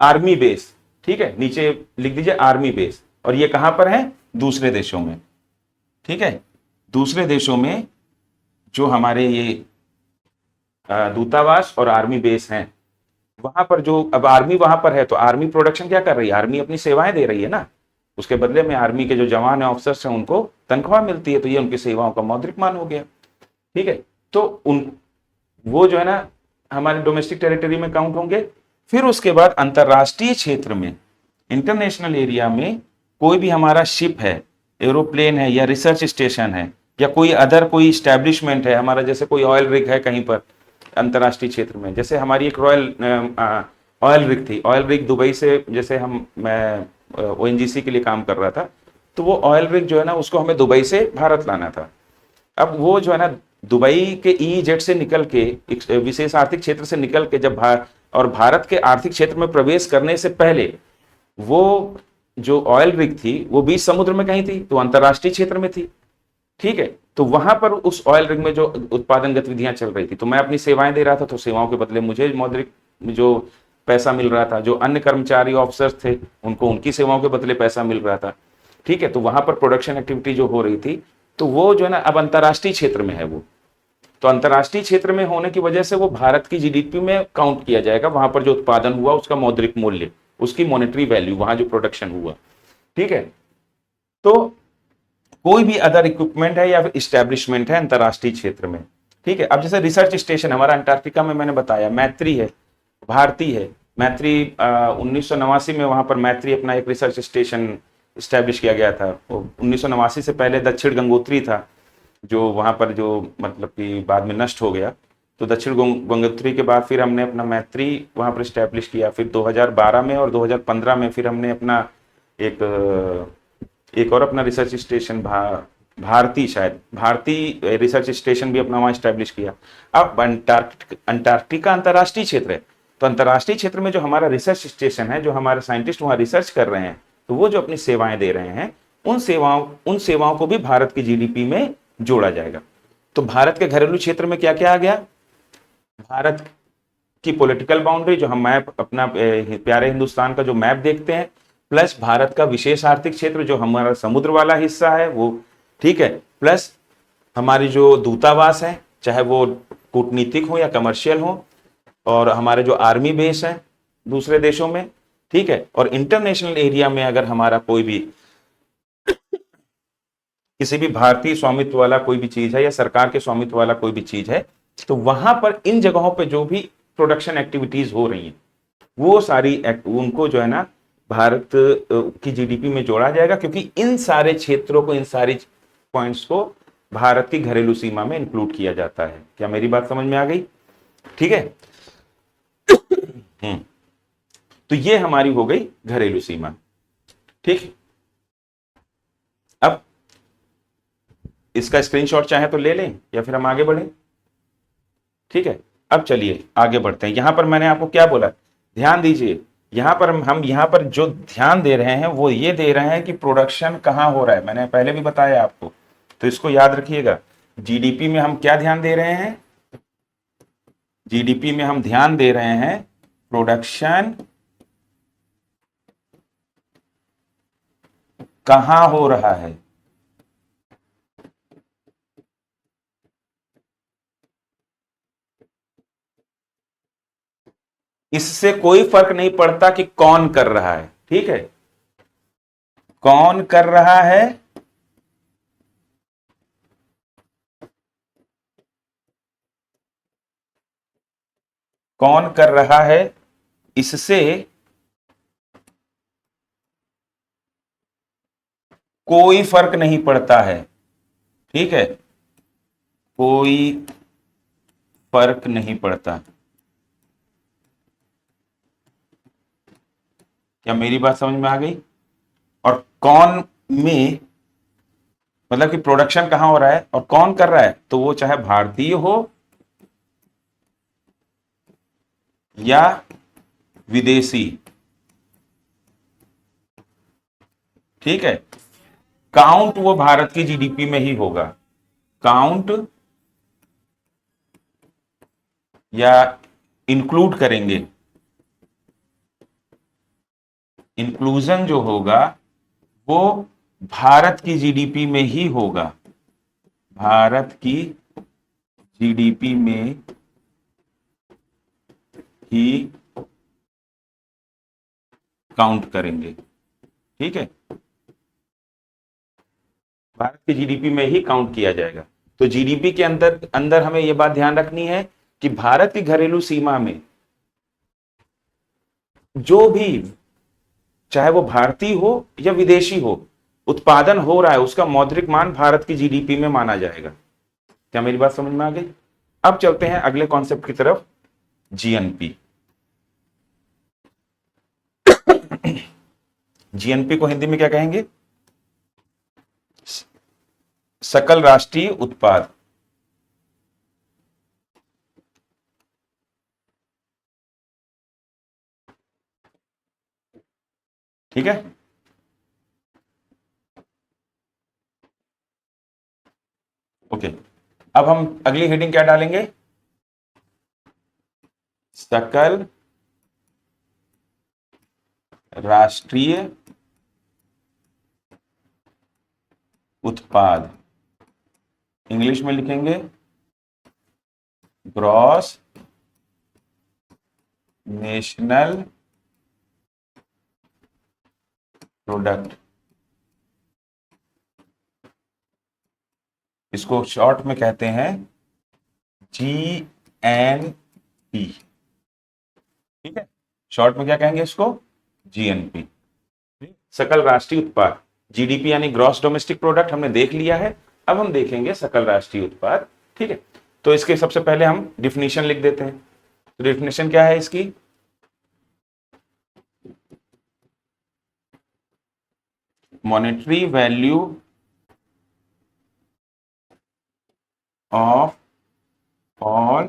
आर्मी बेस। ठीक है, नीचे लिख दीजिए आर्मी बेस, और ये कहां पर है, दूसरे देशों में। ठीक है, दूसरे देशों में जो हमारे ये दूतावास और आर्मी बेस हैं, वहां पर जो, अब आर्मी वहां पर है तो आर्मी प्रोडक्शन क्या कर रही है, आर्मी अपनी सेवाएं दे रही है ना, उसके बदले में आर्मी के जो जवान है, ऑफिसर्स हैं, उनको तनख्वाह मिलती है, तो ये उनकी सेवाओं का मौद्रिक मान हो गया। ठीक है, तो उन वो जो है ना हमारे डोमेस्टिक टेरिटरी में काउंट होंगे। फिर उसके बाद अंतरराष्ट्रीय क्षेत्र में, इंटरनेशनल एरिया में कोई भी हमारा शिप है, एरोप्लेन है, या रिसर्च स्टेशन है, या कोई अदर कोई स्टैब्लिशमेंट है हमारा, जैसे कोई ऑयल रिग है कहीं पर अंतरराष्ट्रीय क्षेत्र में, जैसे हमारी एक ऑयल रिग थी, ऑयल रिग दुबई से, जैसे मैं ओएनजीसी के लिए काम कर रहा था, तो वो ऑयल रिग जो है ना उसको हमें दुबई से भारत लाना था। अब वो जो है ना दुबई के ईजेट से निकल के, विशेष आर्थिक क्षेत्र से निकल के, जब भारत के आर्थिक क्षेत्र में प्रवेश करने से पहले वो जो ऑयल रिग थी वो बीच समुद्र में कहीं थी, तो अंतरराष्ट्रीय क्षेत्र में थी। ठीक है, तो वहां पर उस ऑयल रिग में जो उत्पादन गतिविधियां चल रही थी, तो मैं अपनी सेवाएं दे रहा था, तो सेवाओं के बदले मुझे मौद्रिक जो पैसा मिल रहा था, जो अन्य कर्मचारी ऑफिसर्स थे उनको उनकी सेवाओं के बदले पैसा मिल रहा था। ठीक है, तो वहां पर प्रोडक्शन एक्टिविटी जो हो रही थी, तो वो जो है ना अब अंतरराष्ट्रीय क्षेत्र में है वो, तो अंतरराष्ट्रीय क्षेत्र में होने की वजह से वो भारत की जीडीपी में काउंट किया जाएगा, वहां पर जो उत्पादन हुआ उसका मौद्रिक मूल्य, उसकी मॉनेटरी वैल्यू, वहां जो प्रोडक्शन हुआ। ठीक है, तो कोई भी अदर इक्विपमेंट है या फिर इस्टेब्लिशमेंट है अंतरराष्ट्रीय क्षेत्र में। ठीक है, अब जैसे रिसर्च स्टेशन हमारा अंटार्कटिका में, मैंने बताया मैत्री है, भारती है, मैत्री 1989 में वहां पर मैत्री अपना एक रिसर्च स्टेशन स्टैब्लिश किया गया था। 1989 से पहले दक्षिण गंगोत्री था, जो वहां पर जो मतलब कि बाद में नष्ट हो गया, तो दक्षिण गंगोत्री के बाद फिर हमने अपना मैत्री वहां पर स्टैब्लिश किया। फिर 2012 में और 2015 में फिर हमने अपना एक और अपना रिसर्च स्टेशन भारती, शायद भारती रिसर्च स्टेशन भी अपना वहां स्टैब्लिश किया। अब अंटार्कटिका अंतरराष्ट्रीय क्षेत्र है, तो अंतरराष्ट्रीय क्षेत्र में जो हमारा रिसर्च स्टेशन है, जो हमारे साइंटिस्ट वहां रिसर्च कर रहे हैं, तो वो जो अपनी सेवाएं दे रहे हैं, उन सेवाओं को भी भारत की जीडीपी में जोड़ा जाएगा। तो भारत के घरेलू क्षेत्र में क्या क्या आ गया, भारत की पॉलिटिकल बाउंड्री, जो हम मैप अपना प्यारे हिंदुस्तान का जो मैप देखते हैं, प्लस भारत का विशेष आर्थिक क्षेत्र जो हमारा समुद्र वाला हिस्सा है वो। ठीक है, प्लस हमारी जो दूतावास है, चाहे वो कूटनीतिक हो या कमर्शियल हो, और हमारे जो आर्मी बेस है दूसरे देशों में। ठीक है, और इंटरनेशनल एरिया में अगर हमारा कोई भी किसी भी भारतीय स्वामित्व वाला कोई भी चीज है या सरकार के स्वामित्व वाला कोई भी चीज है, तो वहां पर इन जगहों पे जो भी प्रोडक्शन एक्टिविटीज हो रही हैं, वो सारी उनको जो है ना भारत की जीडीपी में जोड़ा जाएगा, क्योंकि इन सारे क्षेत्रों को, इन सारी पॉइंट्स को भारत की घरेलू सीमा में इंक्लूड किया जाता है। क्या मेरी बात समझ में आ गई? ठीक है, तो ये हमारी हो गई घरेलू सीमा। ठीक, अब इसका स्क्रीनशॉट चाहे तो ले लें या फिर हम आगे बढ़ें। ठीक है, अब चलिए आगे बढ़ते हैं। यहां पर मैंने आपको क्या बोला, ध्यान दीजिए, यहां पर हम यहां पर जो ध्यान दे रहे हैं वो ये दे रहे हैं कि प्रोडक्शन कहां हो रहा है, मैंने पहले भी बताया आपको, तो इसको याद रखिएगा। जीडीपी में हम क्या ध्यान दे रहे हैं, जीडीपी में हम ध्यान दे रहे हैं प्रोडक्शन कहां हो रहा है। इससे कोई फर्क नहीं पड़ता कि कौन कर रहा है। ठीक है, कौन कर रहा है, कौन कर रहा है, इससे कोई फर्क नहीं पड़ता है। ठीक है, कोई फर्क नहीं पड़ता। क्या मेरी बात समझ में आ गई? और कौन में मतलब कि प्रोडक्शन कहां हो रहा है और कौन कर रहा है, तो वो चाहे भारतीय हो या विदेशी, ठीक है। काउंट वो भारत की जीडीपी में ही होगा, काउंट या इंक्लूड करेंगे, इंक्लूजन जो होगा वो भारत की जीडीपी में ही होगा, भारत की जीडीपी में ही काउंट करेंगे, ठीक है। भारत की जीडीपी में ही काउंट किया जाएगा। तो जीडीपी के अंदर अंदर हमें यह बात ध्यान रखनी है कि भारत की घरेलू सीमा में जो भी, चाहे वो भारतीय हो या विदेशी हो, उत्पादन हो रहा है उसका मौद्रिक मान भारत की जीडीपी में माना जाएगा। क्या मेरी बात समझ में आ गई? अब चलते हैं अगले कॉन्सेप्ट की तरफ, जीएनपी। जीएनपी को हिंदी में क्या कहेंगे? सकल राष्ट्रीय उत्पाद। ठीक है, ओके। अब हम अगली हेडिंग क्या डालेंगे? सकल राष्ट्रीय उत्पाद, इंग्लिश में लिखेंगे ग्रॉस नेशनल प्रोडक्ट। इसको शॉर्ट में कहते हैं जीएनपी, ठीक है। शॉर्ट में क्या कहेंगे इसको? जीएनपी, सकल राष्ट्रीय उत्पाद। जीडीपी यानी ग्रॉस डोमेस्टिक प्रोडक्ट हमने देख लिया है, अब हम देखेंगे सकल राष्ट्रीय उत्पाद, ठीक है। तो इसके सबसे पहले हम डिफिनीशन लिख देते हैं। तो डिफिनीशन क्या है इसकी? Monetary value of all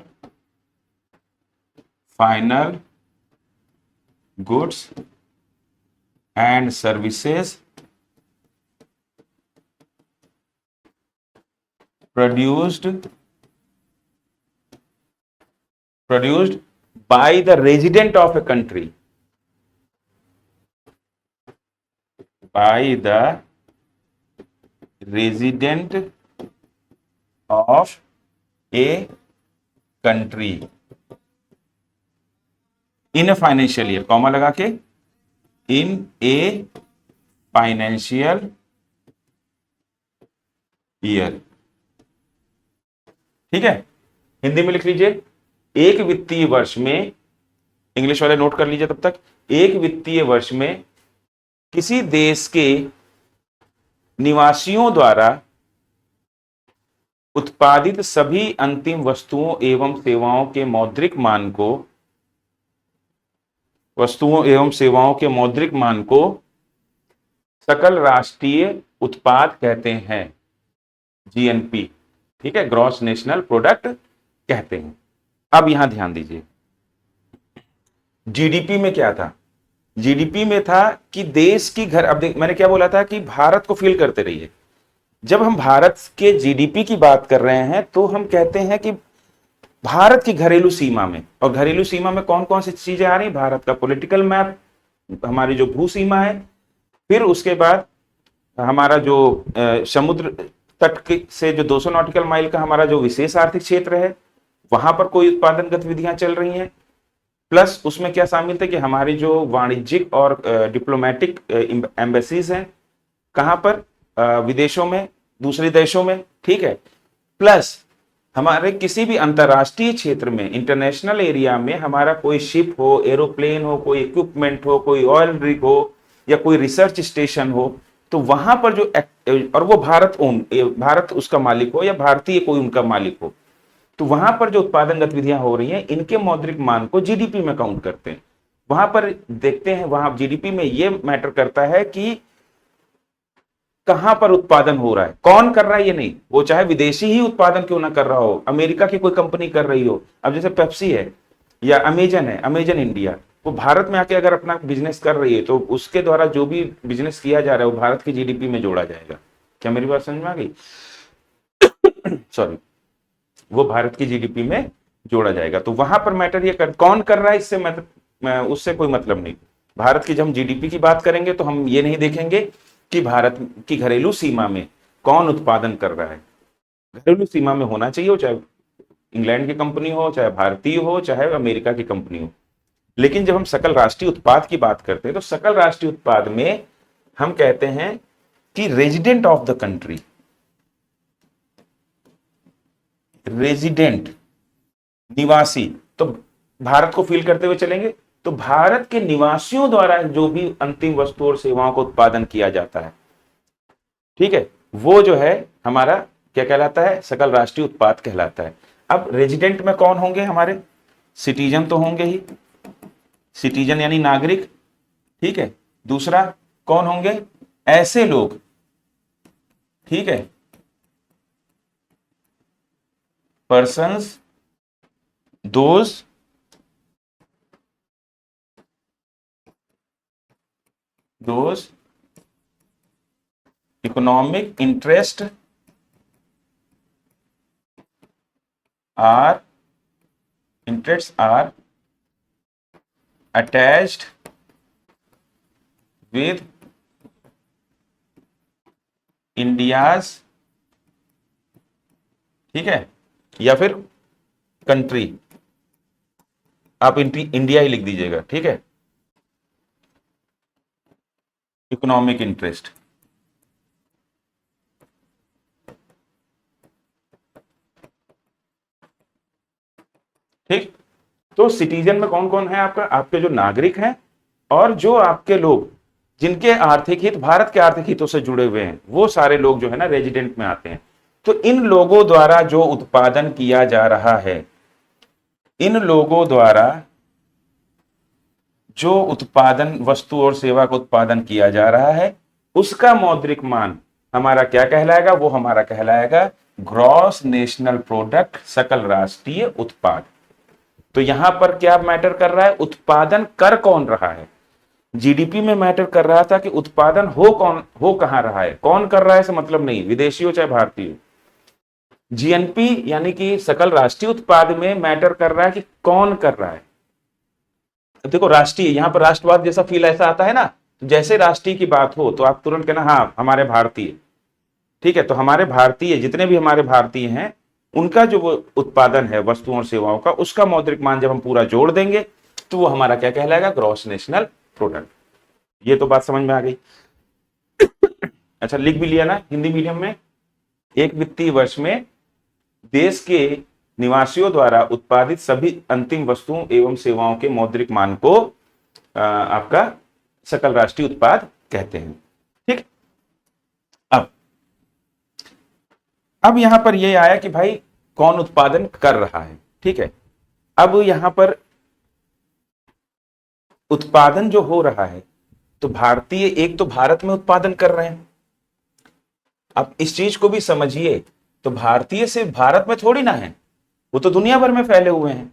final goods and services produced by the resident of a country, by the resident of a country in a financial year, comma लगा के, in a financial year, ठीक है। हिंदी में लिख लीजिए, एक वित्तीय वर्ष में, इंग्लिश वाले नोट कर लीजिए तब तक, एक वित्तीय वर्ष में किसी देश के निवासियों द्वारा उत्पादित सभी अंतिम वस्तुओं एवं सेवाओं के मौद्रिक मान को, वस्तुओं एवं सेवाओं के मौद्रिक मान को सकल राष्ट्रीय उत्पाद कहते हैं, जीएनपी, ठीक है, ग्रॉस नेशनल प्रोडक्ट कहते हैं। अब यहां ध्यान दीजिए, जीडीपी में क्या था? जीडीपी में था कि देश की घर, अब मैंने क्या बोला था कि भारत को फील करते रहिए। जब हम भारत के जीडीपी की बात कर रहे हैं तो हम कहते हैं कि भारत की घरेलू सीमा में, और घरेलू सीमा में कौन कौन सी चीजें आ रही? भारत का पॉलिटिकल मैप, हमारी जो भू सीमा है, फिर उसके बाद हमारा जो समुद्र तट से जो 200 नॉटिकल माइल का हमारा जो विशेष आर्थिक क्षेत्र है, वहां पर कोई उत्पादन गतिविधियां चल रही हैं, प्लस उसमें क्या शामिल थे कि हमारी जो वाणिज्यिक और डिप्लोमेटिक एम्बेसीज हैं, कहां पर? विदेशों में, दूसरे देशों में, ठीक है। प्लस हमारे किसी भी अंतरराष्ट्रीय क्षेत्र में, इंटरनेशनल एरिया में हमारा कोई शिप हो, एरोप्लेन हो, कोई इक्विपमेंट हो, कोई ऑयल रिग हो या कोई रिसर्च स्टेशन हो, तो वहां पर जो और वो भारत उसका मालिक हो या भारतीय कोई उनका मालिक हो, तो वहां पर जो उत्पादन गतिविधियां हो रही हैं, इनके मौद्रिक मान को जीडीपी में काउंट करते हैं। वहां पर देखते हैं, वहां जीडीपी में ये मैटर करता है कि कहां पर उत्पादन हो रहा है, कौन कर रहा है, ये नहीं, वो चाहे विदेशी ही उत्पादन क्यों ना कर रहा हो, अमेरिका की कोई कंपनी कर रही हो, अब जैसे पेप्सी है या अमेजन है, अमेजन इंडिया, वो भारत में आके अगर अपना बिजनेस कर रही है तो उसके द्वारा जो भी बिजनेस किया जा रहा है वो भारत की जीडीपी में जोड़ा जाएगा। क्या मेरी बात समझ में आ गई? सॉरी, वो भारत की जीडीपी में जोड़ा जाएगा। तो वहां पर मैटर ये कौन कर रहा है, इससे उससे कोई मतलब नहीं। भारत की जब हम जीडीपी की बात करेंगे तो हम ये नहीं देखेंगे कि भारत की घरेलू सीमा में कौन उत्पादन कर रहा है। घरेलू सीमा में होना चाहिए, वो चाहे इंग्लैंड की कंपनी हो, चाहे भारतीय हो, चाहे अमेरिका की कंपनी हो। लेकिन जब हम सकल राष्ट्रीय उत्पाद की बात करते हैं तो सकल राष्ट्रीय उत्पाद में हम कहते हैं कि resident of the country, resident निवासी, तो भारत को फील करते हुए चलेंगे तो भारत के निवासियों द्वारा जो भी अंतिम वस्तु और सेवाओं का उत्पादन किया जाता है, ठीक है, वो जो है हमारा क्या कहलाता है, सकल राष्ट्रीय उत्पाद कहलाता है। अब रेजिडेंट में कौन होंगे हमारे, सिटीजन तो होंगे ही, सिटीजन यानी नागरिक, ठीक है। दूसरा कौन होंगे, ऐसे लोग, ठीक है, persons, those those economic interest are are attached with India's, ठीक है, या फिर कंट्री, आप इंडिया ही लिख दीजिएगा, ठीक है, इकोनॉमिक इंटरेस्ट। ठीक, तो सिटीजन में कौन कौन है आपका, आपके जो नागरिक हैं और जो आपके लोग जिनके आर्थिक हित भारत के आर्थिक हितों से जुड़े हुए हैं, वो सारे लोग जो है ना रेजिडेंट में आते हैं। तो इन लोगों द्वारा जो उत्पादन किया जा रहा है, इन लोगों द्वारा जो उत्पादन वस्तु और सेवा का उत्पादन किया जा रहा है, उसका मौद्रिक मान हमारा क्या कहलाएगा, वो हमारा कहलाएगा ग्रॉस नेशनल प्रोडक्ट, सकल राष्ट्रीय उत्पाद। तो यहां पर क्या मैटर कर रहा है, उत्पादन कर कौन रहा है। जीडीपी में मैटर कर रहा था कि उत्पादन हो कहां रहा है, कौन कर रहा है से मतलब नहीं, विदेशी हो चाहे भारतीय हो। जीएनपी यानी कि सकल राष्ट्रीय उत्पाद में मैटर कर रहा है कि कौन कर रहा है। देखो राष्ट्रीय, यहां पर राष्ट्रवाद जैसा फील ऐसा आता है ना, तो जैसे राष्ट्रीय की बात हो तो आप तुरंत कहना हाँ हमारे भारतीय, ठीक है। तो हमारे भारतीय जितने भी हमारे भारतीय हैं, उनका जो वो उत्पादन है वस्तुओं और सेवाओं का, उसका मौद्रिक मान जब हम पूरा जोड़ देंगे तो वो हमारा क्या कहलाएगा, ग्रॉस नेशनल प्रोडक्ट। ये तो बात समझ में आ गई। अच्छा, लिख भी लिया ना हिंदी मीडियम में, एक वित्तीय वर्ष में देश के निवासियों द्वारा उत्पादित सभी अंतिम वस्तुओं एवं सेवाओं के मौद्रिक मान को आपका सकल राष्ट्रीय उत्पाद कहते हैं। ठीक, अब यहां पर यह आया कि भाई कौन उत्पादन कर रहा है, ठीक है। अब यहां पर उत्पादन जो हो रहा है, तो भारतीय एक तो भारत में उत्पादन कर रहे हैं। अब इस चीज को भी समझिए, तो भारतीय सिर्फ भारत में थोड़ी ना है, वो तो दुनिया भर में फैले हुए हैं।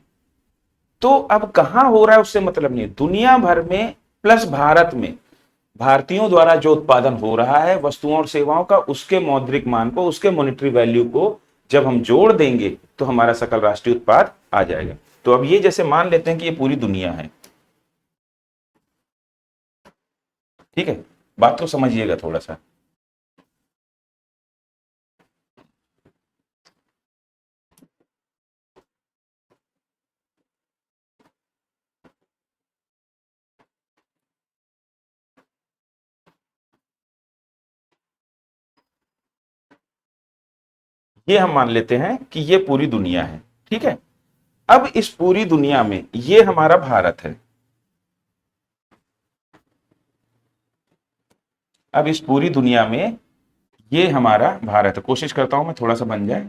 तो अब कहां हो रहा है उससे मतलब नहीं, दुनिया भर में प्लस भारत में भारतीयों द्वारा जो उत्पादन हो रहा है वस्तुओं और सेवाओं का, उसके मौद्रिक मान को, उसके मॉनेटरी वैल्यू को जब हम जोड़ देंगे तो हमारा सकल राष्ट्रीय उत्पाद आ जाएगा। तो अब ये जैसे मान लेते हैं कि ये पूरी दुनिया है, ठीक है, बात को समझिएगा थोड़ा सा। ये हम मान लेते हैं कि ये पूरी दुनिया है, ठीक है। अब इस पूरी दुनिया में ये हमारा भारत है। अब इस पूरी दुनिया में ये हमारा भारत है। कोशिश करता हूं मैं थोड़ा सा बन जाए।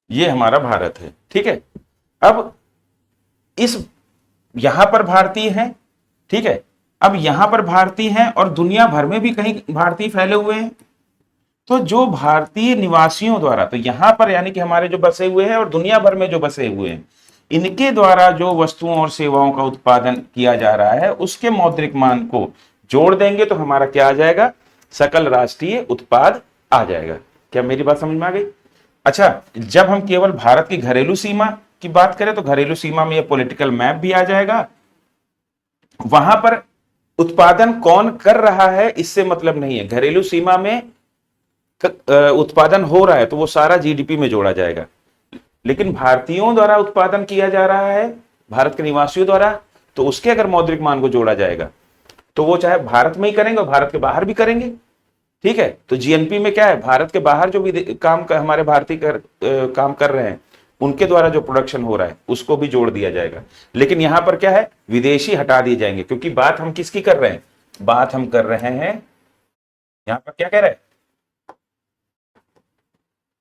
ये हमारा भारत है। ठीक है, अब इस यहां पर भारतीय हैं, ठीक है, अब यहां पर भारतीय हैं और दुनिया भर में भी कहीं भारतीय फैले हुए हैं। तो जो भारतीय निवासियों द्वारा, तो यहां पर यानी कि हमारे जो बसे हुए हैं और दुनिया भर में जो बसे हुए हैं, इनके द्वारा जो वस्तुओं और सेवाओं का उत्पादन किया जा रहा है, उसके मौद्रिक मान को जोड़ देंगे तो हमारा क्या आ जाएगा, सकल राष्ट्रीय उत्पाद आ जाएगा। क्या मेरी बात समझ में आ गई? अच्छा, जब हम केवल भारत की घरेलू सीमा की बात करें तो घरेलू सीमा में यह पॉलिटिकल मैप भी आ जाएगा। वहां पर उत्पादन कौन कर रहा है इससे मतलब नहीं है, घरेलू सीमा में उत्पादन हो रहा है तो वो सारा जीडीपी में जोड़ा जाएगा। लेकिन भारतीयों द्वारा उत्पादन किया जा रहा है, भारत के निवासियों द्वारा, तो उसके अगर मौद्रिक मान को जोड़ा जाएगा तो वो चाहे भारत में ही करेंगे और भारत के बाहर भी करेंगे। ठीक है, तो जीएनपी में क्या है, भारत के बाहर जो भी हमारे भारतीय काम कर रहे हैं उनके द्वारा जो प्रोडक्शन हो रहा है उसको भी जोड़ दिया जाएगा। लेकिन यहां पर क्या है, विदेशी हटा दिए जाएंगे, क्योंकि बात हम किसकी कर रहे हैं, बात हम कर रहे हैं, यहां पर क्या कह रहे हैं,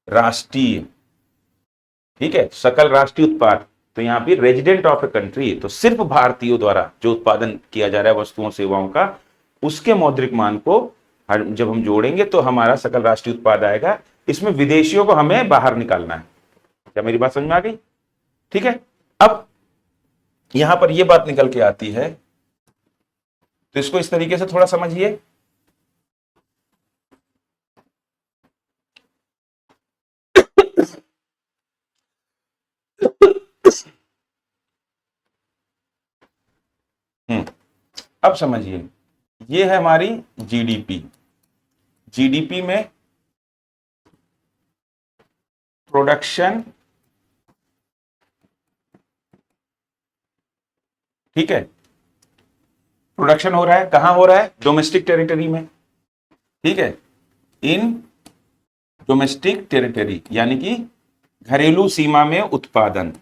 राष्ट्रीय। ठीक है, सकल राष्ट्रीय उत्पाद, तो यहां पे रेजिडेंट ऑफ ए कंट्री, तो सिर्फ भारतीयों द्वारा जो उत्पादन किया जा रहा है वस्तुओं सेवाओं का, उसके मौद्रिक मान को जब हम जोड़ेंगे तो हमारा सकल राष्ट्रीय उत्पाद आएगा। इसमें विदेशियों को हमें बाहर निकालना है। क्या मेरी बात समझ में आ गई? ठीक है, अब यहां पर यह बात निकल के आती है, तो इसको इस तरीके से थोड़ा समझिए। अब समझिए, ये है हमारी जीडीपी। जीडीपी में प्रोडक्शन, ठीक है, प्रोडक्शन हो रहा है, कहां हो रहा है, डोमेस्टिक टेरिटरी में। ठीक है, इन डोमेस्टिक टेरिटरी यानी कि घरेलू सीमा में उत्पादन,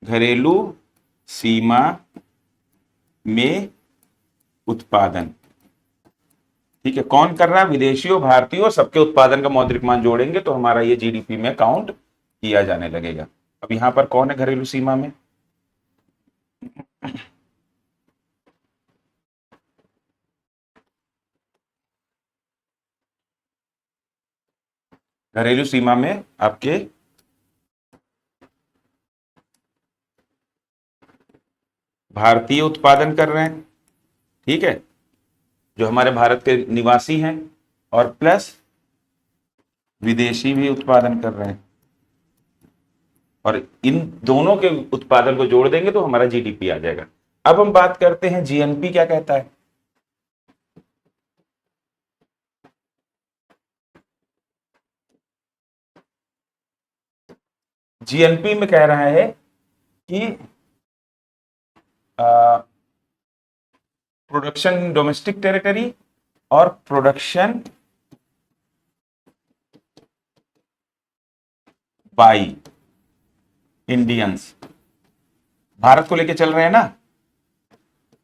घरेलू सीमा में उत्पादन। ठीक है, कौन कर रहा है, विदेशियों, भारतीयों, सबके उत्पादन का मौद्रिक मान जोड़ेंगे तो हमारा ये जीडीपी में काउंट किया जाने लगेगा। अब यहां पर कौन है घरेलू सीमा में, घरेलू सीमा में आपके भारतीय उत्पादन कर रहे हैं, ठीक है, जो हमारे भारत के निवासी हैं, और प्लस विदेशी भी उत्पादन कर रहे हैं, और इन दोनों के उत्पादन को जोड़ देंगे तो हमारा जीडीपी आ जाएगा। अब हम बात करते हैं जीएनपी क्या कहता है। जीएनपी में कह रहा है कि प्रोडक्शन डोमेस्टिक टेरिटरी और प्रोडक्शन बाई इंडियंस, भारत को लेके चल रहे हैं ना,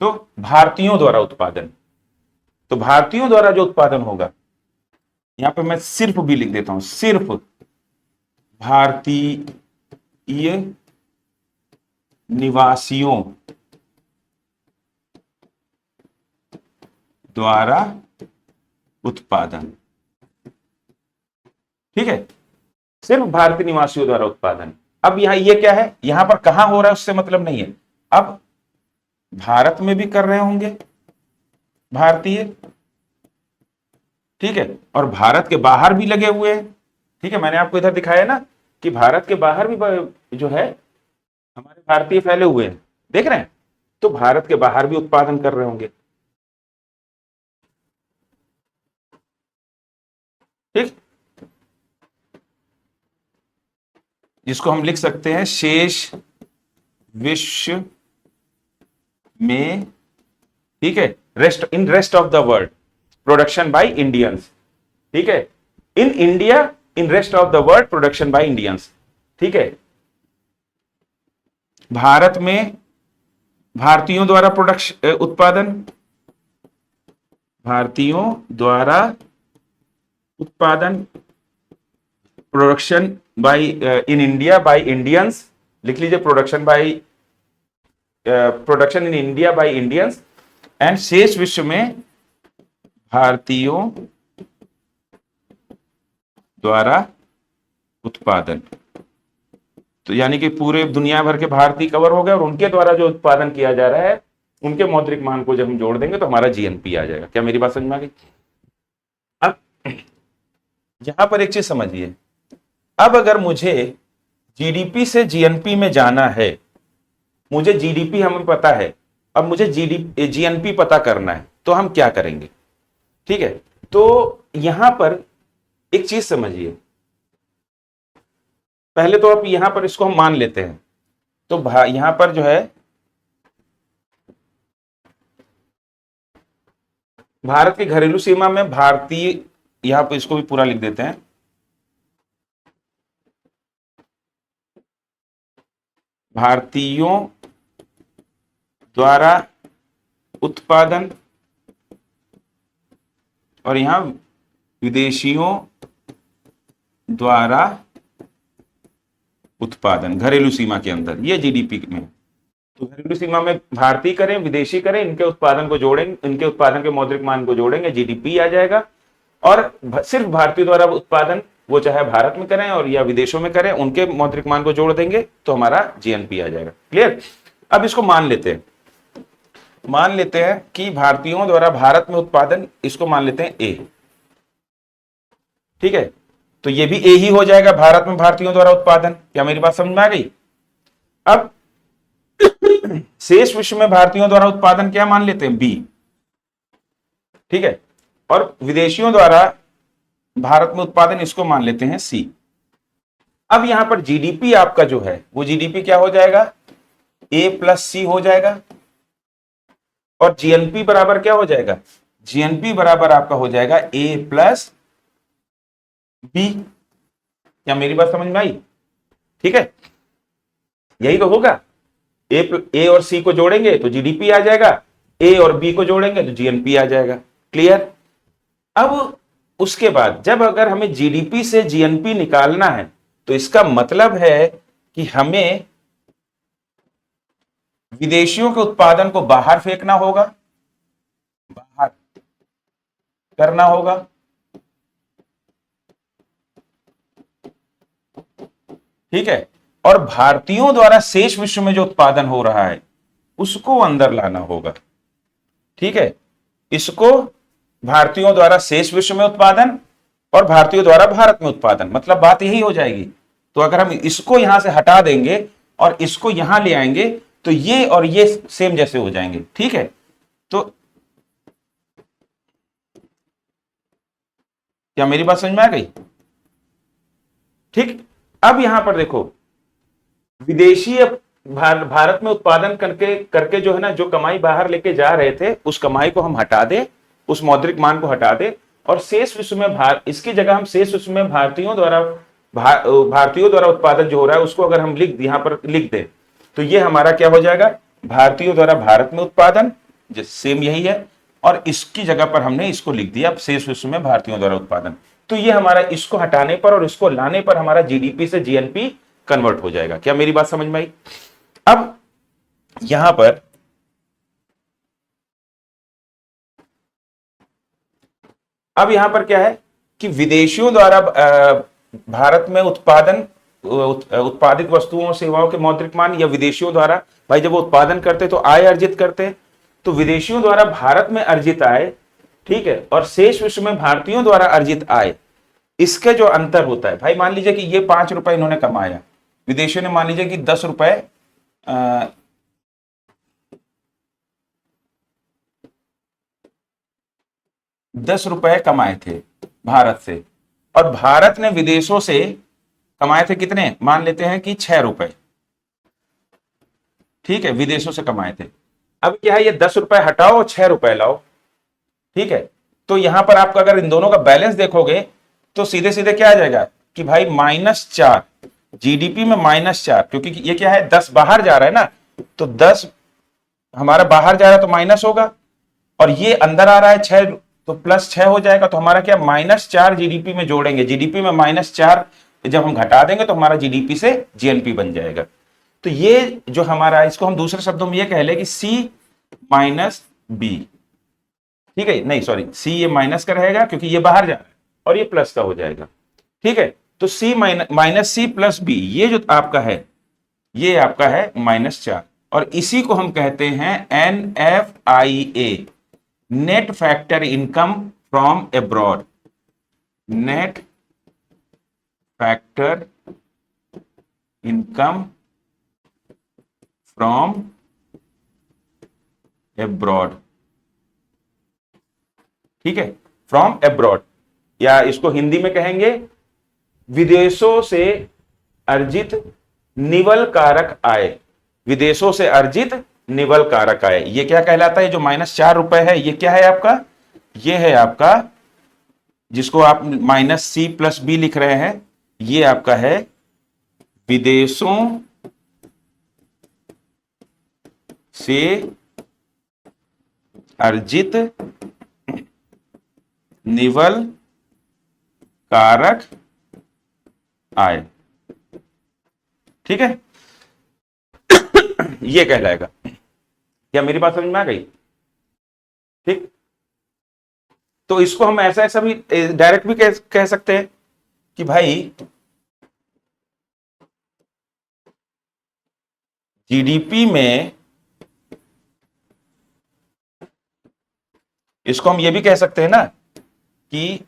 तो भारतीयों द्वारा उत्पादन, तो भारतीयों द्वारा जो उत्पादन होगा, यहां पे मैं सिर्फ भी लिख देता हूं, सिर्फ भारतीय निवासियों द्वारा उत्पादन। ठीक है, सिर्फ भारतीय निवासियों द्वारा उत्पादन। अब यहां ये क्या है, यहां पर कहां हो रहा है उससे मतलब नहीं है, अब भारत में भी कर रहे होंगे भारतीय, ठीक है, और भारत के बाहर भी लगे हुए हैं। ठीक है, मैंने आपको इधर दिखाया ना कि भारत के बाहर भी जो है हमारे भारतीय फैले हुए हैं, देख रहे हैं, तो भारत के बाहर भी उत्पादन कर रहे होंगे। ठीक, जिसको हम लिख सकते हैं शेष विश्व में, ठीक है, rest of the world production by Indians. ठीक है, in India, in rest of the world production by Indians. ठीक है, भारत में भारतीयों द्वारा प्रोडक्शन उत्पादन, भारतीयों द्वारा उत्पादन production by in India by Indians, लिख लीजिए production in India by Indians and शेष विश्व में भारतीयों द्वारा उत्पादन। तो यानी कि पूरे दुनिया भर के भारतीय कवर हो गए और उनके द्वारा जो उत्पादन किया जा रहा है उनके मौद्रिक मान को जब हम जोड़ देंगे तो हमारा जीएनपी आ जाएगा। क्या मेरी बात समझ में आ गई? अब यहां पर एक चीज समझिए, अब अगर मुझे जीडीपी से जीएनपी में जाना है, मुझे जीडीपी हमें पता है, अब मुझे जीएनपी पता करना है, तो हम क्या करेंगे? ठीक है, तो यहां पर एक चीज समझिए, पहले तो अब यहां पर इसको हम मान लेते हैं, तो यहां पर जो है भारत की घरेलू सीमा में भारतीय, यहां पर इसको भी पूरा लिख देते हैं, भारतीयों द्वारा उत्पादन और यहां विदेशियों द्वारा उत्पादन घरेलू सीमा के अंदर, ये जीडीपी में। तो घरेलू सीमा में भारतीय करें विदेशी करें, इनके उत्पादन को जोड़ेंगे, इनके उत्पादन के मौद्रिक मान को जोड़ेंगे, जीडीपी आ जाएगा। और सिर्फ भारतीय द्वारा उत्पादन, वो चाहे भारत में करें और या विदेशों में करें, उनके मौद्रिक मान को जोड़ देंगे तो हमारा जीएनपी आ जाएगा। क्लियर? अब इसको मान लेते हैं कि भारतीयों द्वारा भारत में उत्पादन, इसको मान लेते हैं ए। ठीक है, तो ये भी ए ही हो जाएगा, भारत में भारतीयों द्वारा उत्पादन। क्या मेरी बात समझ में आ गई? अब शेष विश्व में भारतीयों द्वारा उत्पादन क्या मान लेते हैं? बी। ठीक है, और विदेशियों द्वारा भारत में उत्पादन, इसको मान लेते हैं सी। अब यहां पर जीडीपी आपका जो है वो जीडीपी क्या हो जाएगा? ए प्लस सी हो जाएगा। और जीएनपी बराबर क्या हो जाएगा? जीएनपी बराबर आपका हो जाएगा ए प्लस बी। क्या मेरी बात समझ में आई? ठीक है, यही तो होगा। ए और सी को जोड़ेंगे तो जीडीपी आ जाएगा, ए और बी को जोड़ेंगे तो जीएनपी आ जाएगा। क्लियर? अब उसके बाद जब अगर हमें जीडीपी से जीएनपी निकालना है तो इसका मतलब है कि हमें विदेशियों के उत्पादन को बाहर फेंकना होगा, बाहर करना होगा। ठीक है, और भारतीयों द्वारा शेष विश्व में जो उत्पादन हो रहा है उसको अंदर लाना होगा। ठीक है, इसको भारतीयों द्वारा शेष विश्व में उत्पादन और भारतीयों द्वारा भारत में उत्पादन, मतलब बात यही हो जाएगी। तो अगर हम इसको यहां से हटा देंगे और इसको यहां ले आएंगे तो ये और ये सेम जैसे हो जाएंगे। ठीक है, तो क्या मेरी बात समझ में आ गई? ठीक, अब यहां पर देखो, विदेशी भारत में उत्पादन करके जो है ना, जो कमाई बाहर लेके जा रहे थे, उस कमाई को हम हटा दे, उस मौद्रिक मान को हटा दे और शेष विश्व में इसकी जगह हम शेष विश्व में भारतीयों द्वारा उत्पादन जो हो रहा है उसको अगर हम यहां पर लिख दें तो ये हमारा क्या हो जाएगा? भारतीयों द्वारा भारत में उत्पादन, सेम यही है, और इसकी जगह पर हमने इसको लिख दिया शेष विश्व में भारतीयों द्वारा उत्पादन। तो ये हमारा, इसको हटाने पर और इसको लाने पर हमारा जीडीपी से जीएनपी कन्वर्ट हो जाएगा। क्या मेरी बात समझ में आई? अब यहां पर क्या है कि विदेशियों द्वारा भारत में उत्पादित वस्तुओं और सेवाओं के मौद्रिक मान, या विदेशियों द्वारा, भाई जब वो उत्पादन करते तो आय अर्जित करते, तो विदेशियों द्वारा भारत में अर्जित आय, ठीक है, और शेष विश्व में भारतीयों द्वारा अर्जित आय, इसके जो अंतर होता है, भाई मान लीजिए कि ये 5 रुपए इन्होंने कमाया, विदेशियों ने मान लीजिए कि 10 रुपए 10 रुपए कमाए थे भारत से, और भारत ने विदेशों से कमाए थे कितने? मान लेते हैं कि 6 रुपए। ठीक है, विदेशों से कमाए थे। अब क्या है, ये 10 रुपए हटाओ और 6 रुपए लाओ। ठीक है, तो यहां पर आपका अगर इन दोनों का बैलेंस देखोगे तो सीधे सीधे क्या आ जाएगा कि भाई -4, जीडीपी में -4, क्योंकि ये क्या है, 10 बाहर जा रहा है ना, तो 10 हमारा बाहर जा रहा है तो माइनस होगा, और ये अंदर आ रहा है 6, तो +6 हो जाएगा। तो हमारा क्या, -4 जीडीपी में जोड़ेंगे, जीडीपी में -4 जब हम घटा देंगे तो हमारा जीडीपी से जीएनपी बन जाएगा। तो ये जो हमारा, इसको हम दूसरे शब्दों में ये कह ले कि सी माइनस बी, ठीक है, नहीं सॉरी, सी ये माइनस का रहेगा क्योंकि ये बाहर जा रहा है और ये प्लस का हो जाएगा, ठीक है। तो सी माइनस सी प्लस बी, ये जो आपका है ये आपका है -4, और इसी को हम कहते हैं NFIA, net factor income from abroad, net factor income from abroad, ठीक है, फ्रॉम एब्रॉड, या इसको हिंदी में कहेंगे विदेशों से अर्जित निवल कारक आय, विदेशों से अर्जित निवल कारक आय। ये क्या कहलाता है? जो -4 रुपए है ये क्या है आपका? ये है आपका, जिसको आप -C + B लिख रहे हैं, ये आपका है विदेशों से अर्जित निवल कारक आय, ठीक है। ये कहलाएगा। क्या मेरी बात समझ में आ गई? ठीक, तो इसको हम ऐसा ऐसा भी डायरेक्ट भी कह सकते हैं कि भाई जीडीपी में, इसको हम ये भी कह सकते हैं ना कि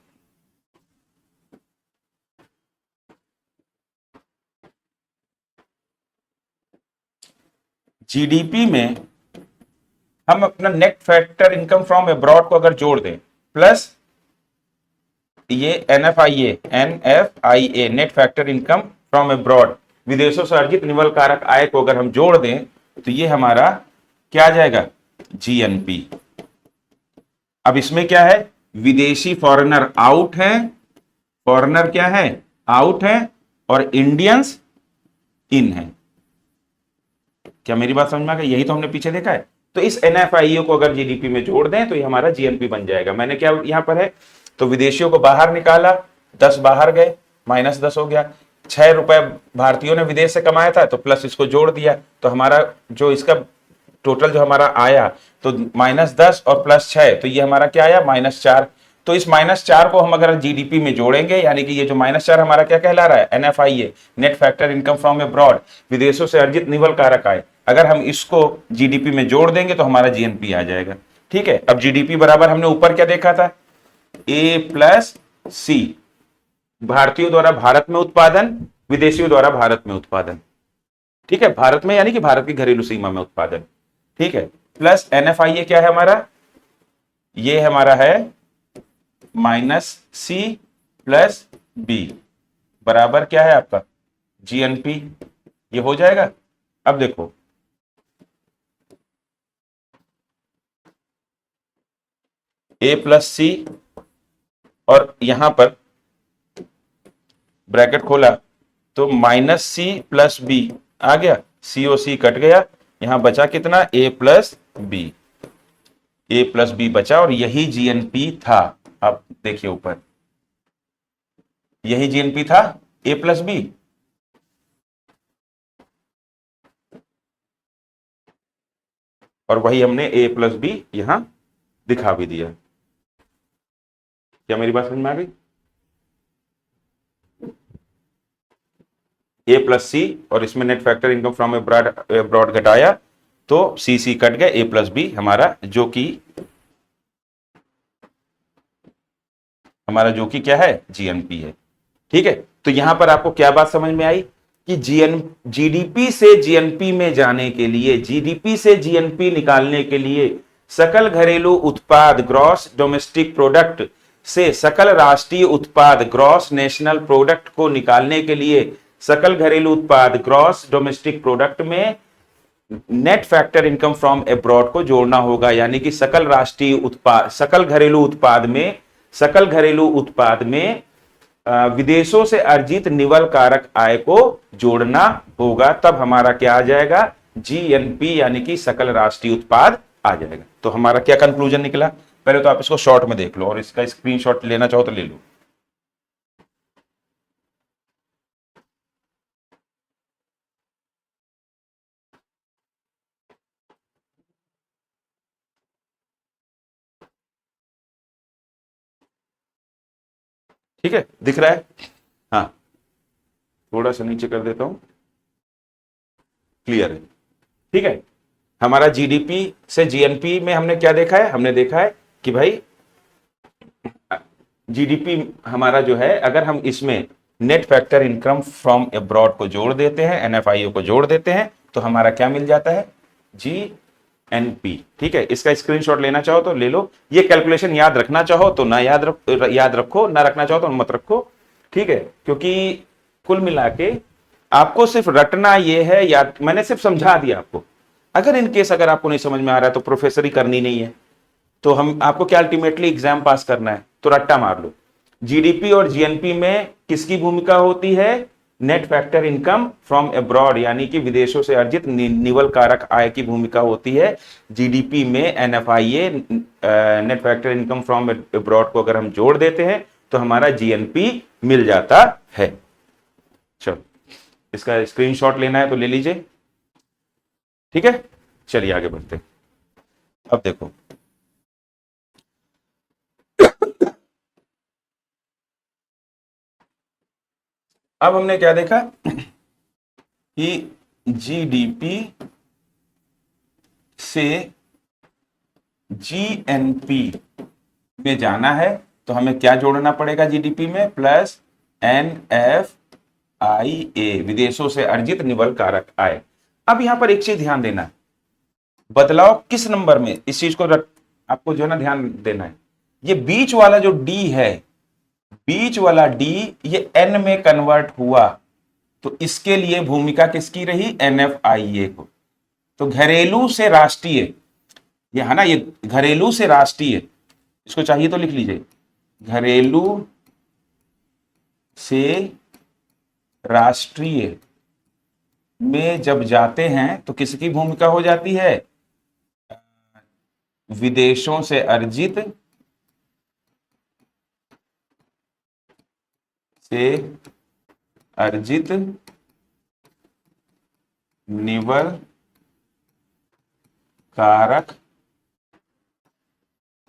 जीडीपी में हम अपना net factor income from abroad को अगर जोड़ दें प्लस ये NFIA net factor income from abroad, विदेशों से अर्जित निवल कारक आय को अगर हम जोड़ दें तो ये हमारा क्या आ जाएगा? जीएनपी। अब इसमें क्या है? विदेशी फॉरेनर आउट है, फॉरेनर क्या है? आउट है, और इंडियंस इन है। क्या मेरी बात समझ में आ गई? यही तो हमने पीछे देखा है। तो इस NFIA को अगर जीडीपी में जोड़ दें तो ये हमारा जीएनपी बन जाएगा। मैंने क्या यहां पर है, तो विदेशियों को बाहर निकाला, 10 बाहर गए, -10 हो गया। 6 रुपए भारतीयों ने विदेश से कमाया था तो प्लस इसको जोड़ दिया, तो हमारा जो इसका टोटल जो हमारा आया तो -10 और +6, तो ये हमारा क्या आया? -4। तो इस -4 को हम अगर जीडीपी में जोड़ेंगे, यानी कि ये जो -4 हमारा क्या कहला रहा है? NFIA net factor income from abroad, विदेशों से अर्जित निवल कारक आय, अगर हम इसको जीडीपी में जोड़ देंगे तो हमारा जीएनपी आ जाएगा, ठीक है। अब जीडीपी बराबर हमने ऊपर क्या देखा था? A + C, भारतीयों द्वारा भारत में उत्पादन, विदेशियों द्वारा भारत में उत्पादन, ठीक है, भारत में यानी कि भारत की घरेलू सीमा में उत्पादन, ठीक है, प्लस NFIA क्या है हमारा? ये हमारा है -C + B बराबर क्या है आपका? जीएनपी। ये हो जाएगा। अब देखो A + C, और यहां पर ब्रैकेट खोला तो -C + B आ गया, COC कट गया, यहां बचा कितना? A + B, A + B बचा, और यही जीएनपी था। आप देखिए ऊपर, यही जीएनपी था, A + B। और वही हमने A + B यहां दिखा भी दिया। क्या मेरी बात समझ में आ गई? A + C, और इसमें net factor income from abroad घटाया तो CC कट गया, A + B हमारा जो कि क्या है? जीएनपी है, ठीक है। तो यहां पर आपको क्या बात समझ में आई कि जीडीपी से जीएनपी में जाने के लिए, जीडीपी से जीएनपी निकालने के लिए, सकल घरेलू उत्पाद ग्रॉस डोमेस्टिक प्रोडक्ट से सकल राष्ट्रीय उत्पाद ग्रॉस नेशनल प्रोडक्ट को निकालने के लिए सकल घरेलू उत्पाद ग्रॉस डोमेस्टिक प्रोडक्ट में net factor income from abroad को जोड़ना होगा, यानी कि सकल राष्ट्रीय उत्पाद, सकल घरेलू उत्पाद में विदेशों से अर्जित निवल कारक आय को जोड़ना होगा, तब हमारा क्या आ जाएगा? जीएनपी, यानी कि सकल राष्ट्रीय उत्पाद आ जाएगा। तो हमारा क्या कंक्लूजन निकला? पहले तो आप इसको शॉर्ट में देख लो, और इसका स्क्रीनशॉट लेना चाहो तो ले लो। ठीक है, दिख रहा है? हाँ, थोड़ा सा नीचे कर देता हूं, क्लियर है? ठीक है, हमारा जीडीपी से जीएनपी में हमने क्या देखा है? हमने देखा है कि भाई जीडीपी हमारा जो है, अगर हम इसमें net factor income from abroad को जोड़ देते हैं, एनएफआईओ को जोड़ देते हैं, तो हमारा क्या मिल जाता है? जीएनपी। ठीक है, इसका स्क्रीनशॉट लेना चाहो तो ले लो, ये कैलकुलेशन याद रखना चाहो तो ना याद रखो, ना रखना चाहो तो मत रखो। ठीक है, क्योंकि कुल मिला के आपको सिर्फ रटना ये है, या मैंने सिर्फ समझा दिया आपको। अगर इन केस अगर आपको नहीं समझ में आ रहा है तो प्रोफेसरी करनी नहीं है, तो हम आपको क्या अल्टीमेटली एग्जाम पास करना है, तो रट्टा मार लो। जीडीपी और जीएनपी में किसकी भूमिका होती है? Net factor income from abroad, यानी कि विदेशों से अर्जित निवल कारक आय की भूमिका होती है। जीडीपी में NFIA, net factor income from abroad को अगर हम जोड़ देते हैं तो हमारा जीएनपी मिल जाता है। चलो, इसका स्क्रीनशॉट लेना है तो ले लीजिए। ठीक है, चलिए आगे बढ़ते हैं। अब देखो, अब हमने क्या देखा कि जीडीपी से जीएनपी में जाना है तो हमें क्या जोड़ना पड़ेगा? जीडीपी में प्लस एनएफआईए, विदेशों से अर्जित निवल कारक आय। अब यहां पर एक चीज ध्यान देना है, बदलाव किस नंबर में, इस चीज को आपको जो है ना ध्यान देना है। ये बीच वाला जो डी है, बीच वाला डी, ये एन में कन्वर्ट हुआ तो इसके लिए भूमिका किसकी रही? एनएफआईए को। तो घरेलू से राष्ट्रीय, ये है ना, ये घरेलू से राष्ट्रीय, इसको चाहिए तो लिख लीजिए, घरेलू से राष्ट्रीय में जब जाते हैं तो किसकी भूमिका हो जाती है? विदेशों से अर्जित निवल कारक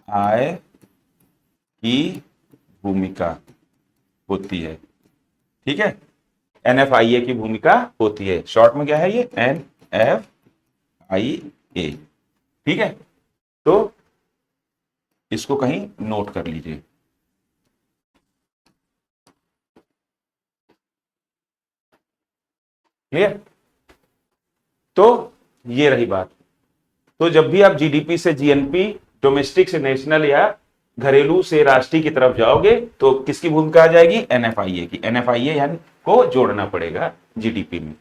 आय की भूमिका होती है। ठीक है, एनएफआईए की भूमिका होती है। शॉर्ट में क्या है ये? एनएफआईए। ठीक है, तो इसको कहीं नोट कर लीजिए। क्लियर? तो ये रही बात। तो जब भी आप जीडीपी से जीएनपी, डोमेस्टिक से नेशनल या घरेलू से राष्ट्रीय की तरफ जाओगे तो किसकी भूमिका आ जाएगी? एनएफआईए की। एनएफआईए यानी को जोड़ना पड़ेगा जीडीपी में।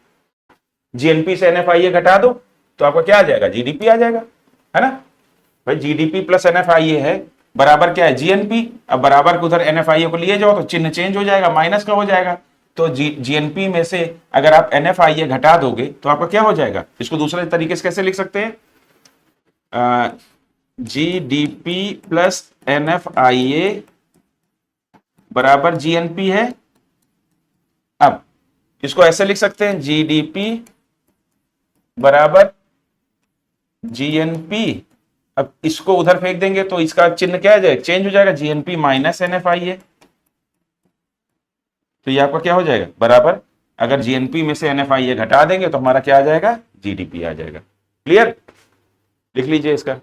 जीएनपी से एनएफआईए घटा दो तो आपका क्या आ जाएगा? जीडीपी आ जाएगा, है ना भाई? जीडीपी प्लस एनएफआईए है बराबर क्या है? जीएनपी। अब बराबर को उधर एनएफआईए को लिए जाओ तो चिन्ह चेंज हो जाएगा, माइनस का हो जाएगा। तो जीएनपी में से अगर आप एनएफआईए घटा दोगे तो आपका क्या हो जाएगा? इसको दूसरे तरीके से कैसे लिख सकते हैं? जीडीपी प्लस एनएफआईए बराबर जीएनपी है। अब इसको ऐसे लिख सकते हैं, जीडीपी बराबर जीएनपी। अब इसको उधर फेंक देंगे तो इसका चिन्ह क्या आ जाएगा? चेंज हो जाएगा, जीएनपी माइनस एनएफआईए। तो ये आपका क्या हो जाएगा? बराबर, अगर जीएनपी में से एनएफआईए घटा देंगे तो हमारा क्या आ जाएगा? जीडीपी आ जाएगा। क्लियर? लिख लीजिए इसका।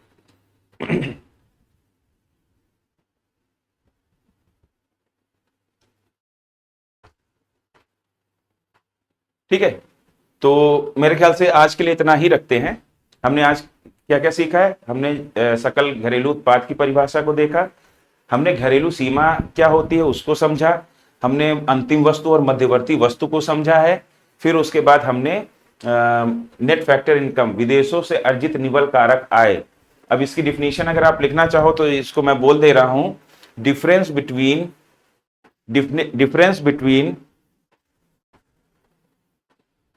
ठीक है, तो मेरे ख्याल से आज के लिए इतना ही रखते हैं। हमने आज क्या क्या सीखा है? हमने सकल घरेलू उत्पाद की परिभाषा को देखा, हमने घरेलू सीमा क्या होती है उसको समझा, हमने अंतिम वस्तु और मध्यवर्ती वस्तु को समझा है, फिर उसके बाद हमने नेट फैक्टर इनकम, विदेशों से अर्जित निवल कारक आय। अब इसकी डिफिनीशन अगर आप लिखना चाहो तो इसको मैं बोल दे रहा हूं, difference between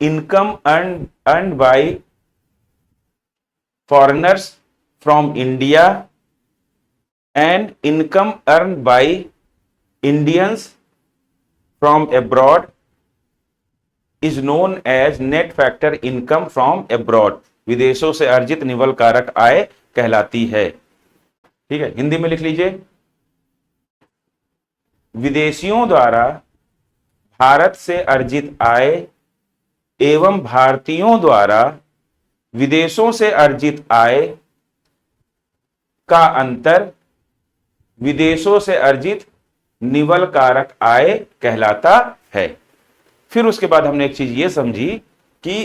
income earned by foreigners from India and income earned by Indians from abroad is known as net factor income from abroad। विदेशों से अर्जित निवल कारक आय कहलाती है। ठीक है, हिंदी में लिख लीजिए, विदेशियों द्वारा भारत से अर्जित आय एवं भारतीयों द्वारा विदेशों से अर्जित आय का अंतर विदेशों से अर्जित निवल कारक आय कहलाता है। फिर उसके बाद हमने एक चीज ये समझी कि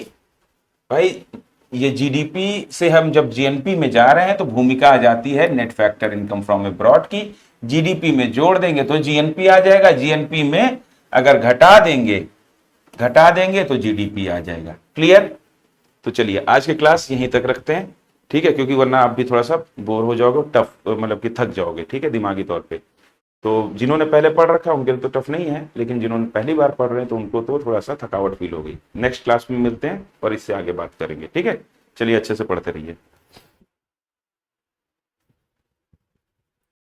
भाई ये जीडीपी से हम जब जीएनपी में जा रहे हैं तो भूमिका आ जाती है net factor income from abroad की। जीडीपी में जोड़ देंगे तो जीएनपी आ जाएगा, जीएनपी में अगर घटा देंगे तो जीडीपी आ जाएगा। क्लियर? तो चलिए आज की क्लास यहीं तक रखते हैं, ठीक है, क्योंकि वरना आप भी थोड़ा सा बोर हो जाओगे, टफ मतलब कि थक जाओगे, ठीक है, दिमागी तौर पे। तो जिन्होंने पहले पढ़ रखा है उनके लिए तो टफ नहीं है, लेकिन जिन्होंने पहली बार पढ़ रहे हैं तो उनको तो थोड़ा सा थकावट फील हो गई। नेक्स्ट क्लास में मिलते हैं और इससे आगे बात करेंगे, ठीक है। चलिए अच्छे से पढ़ते रहिए।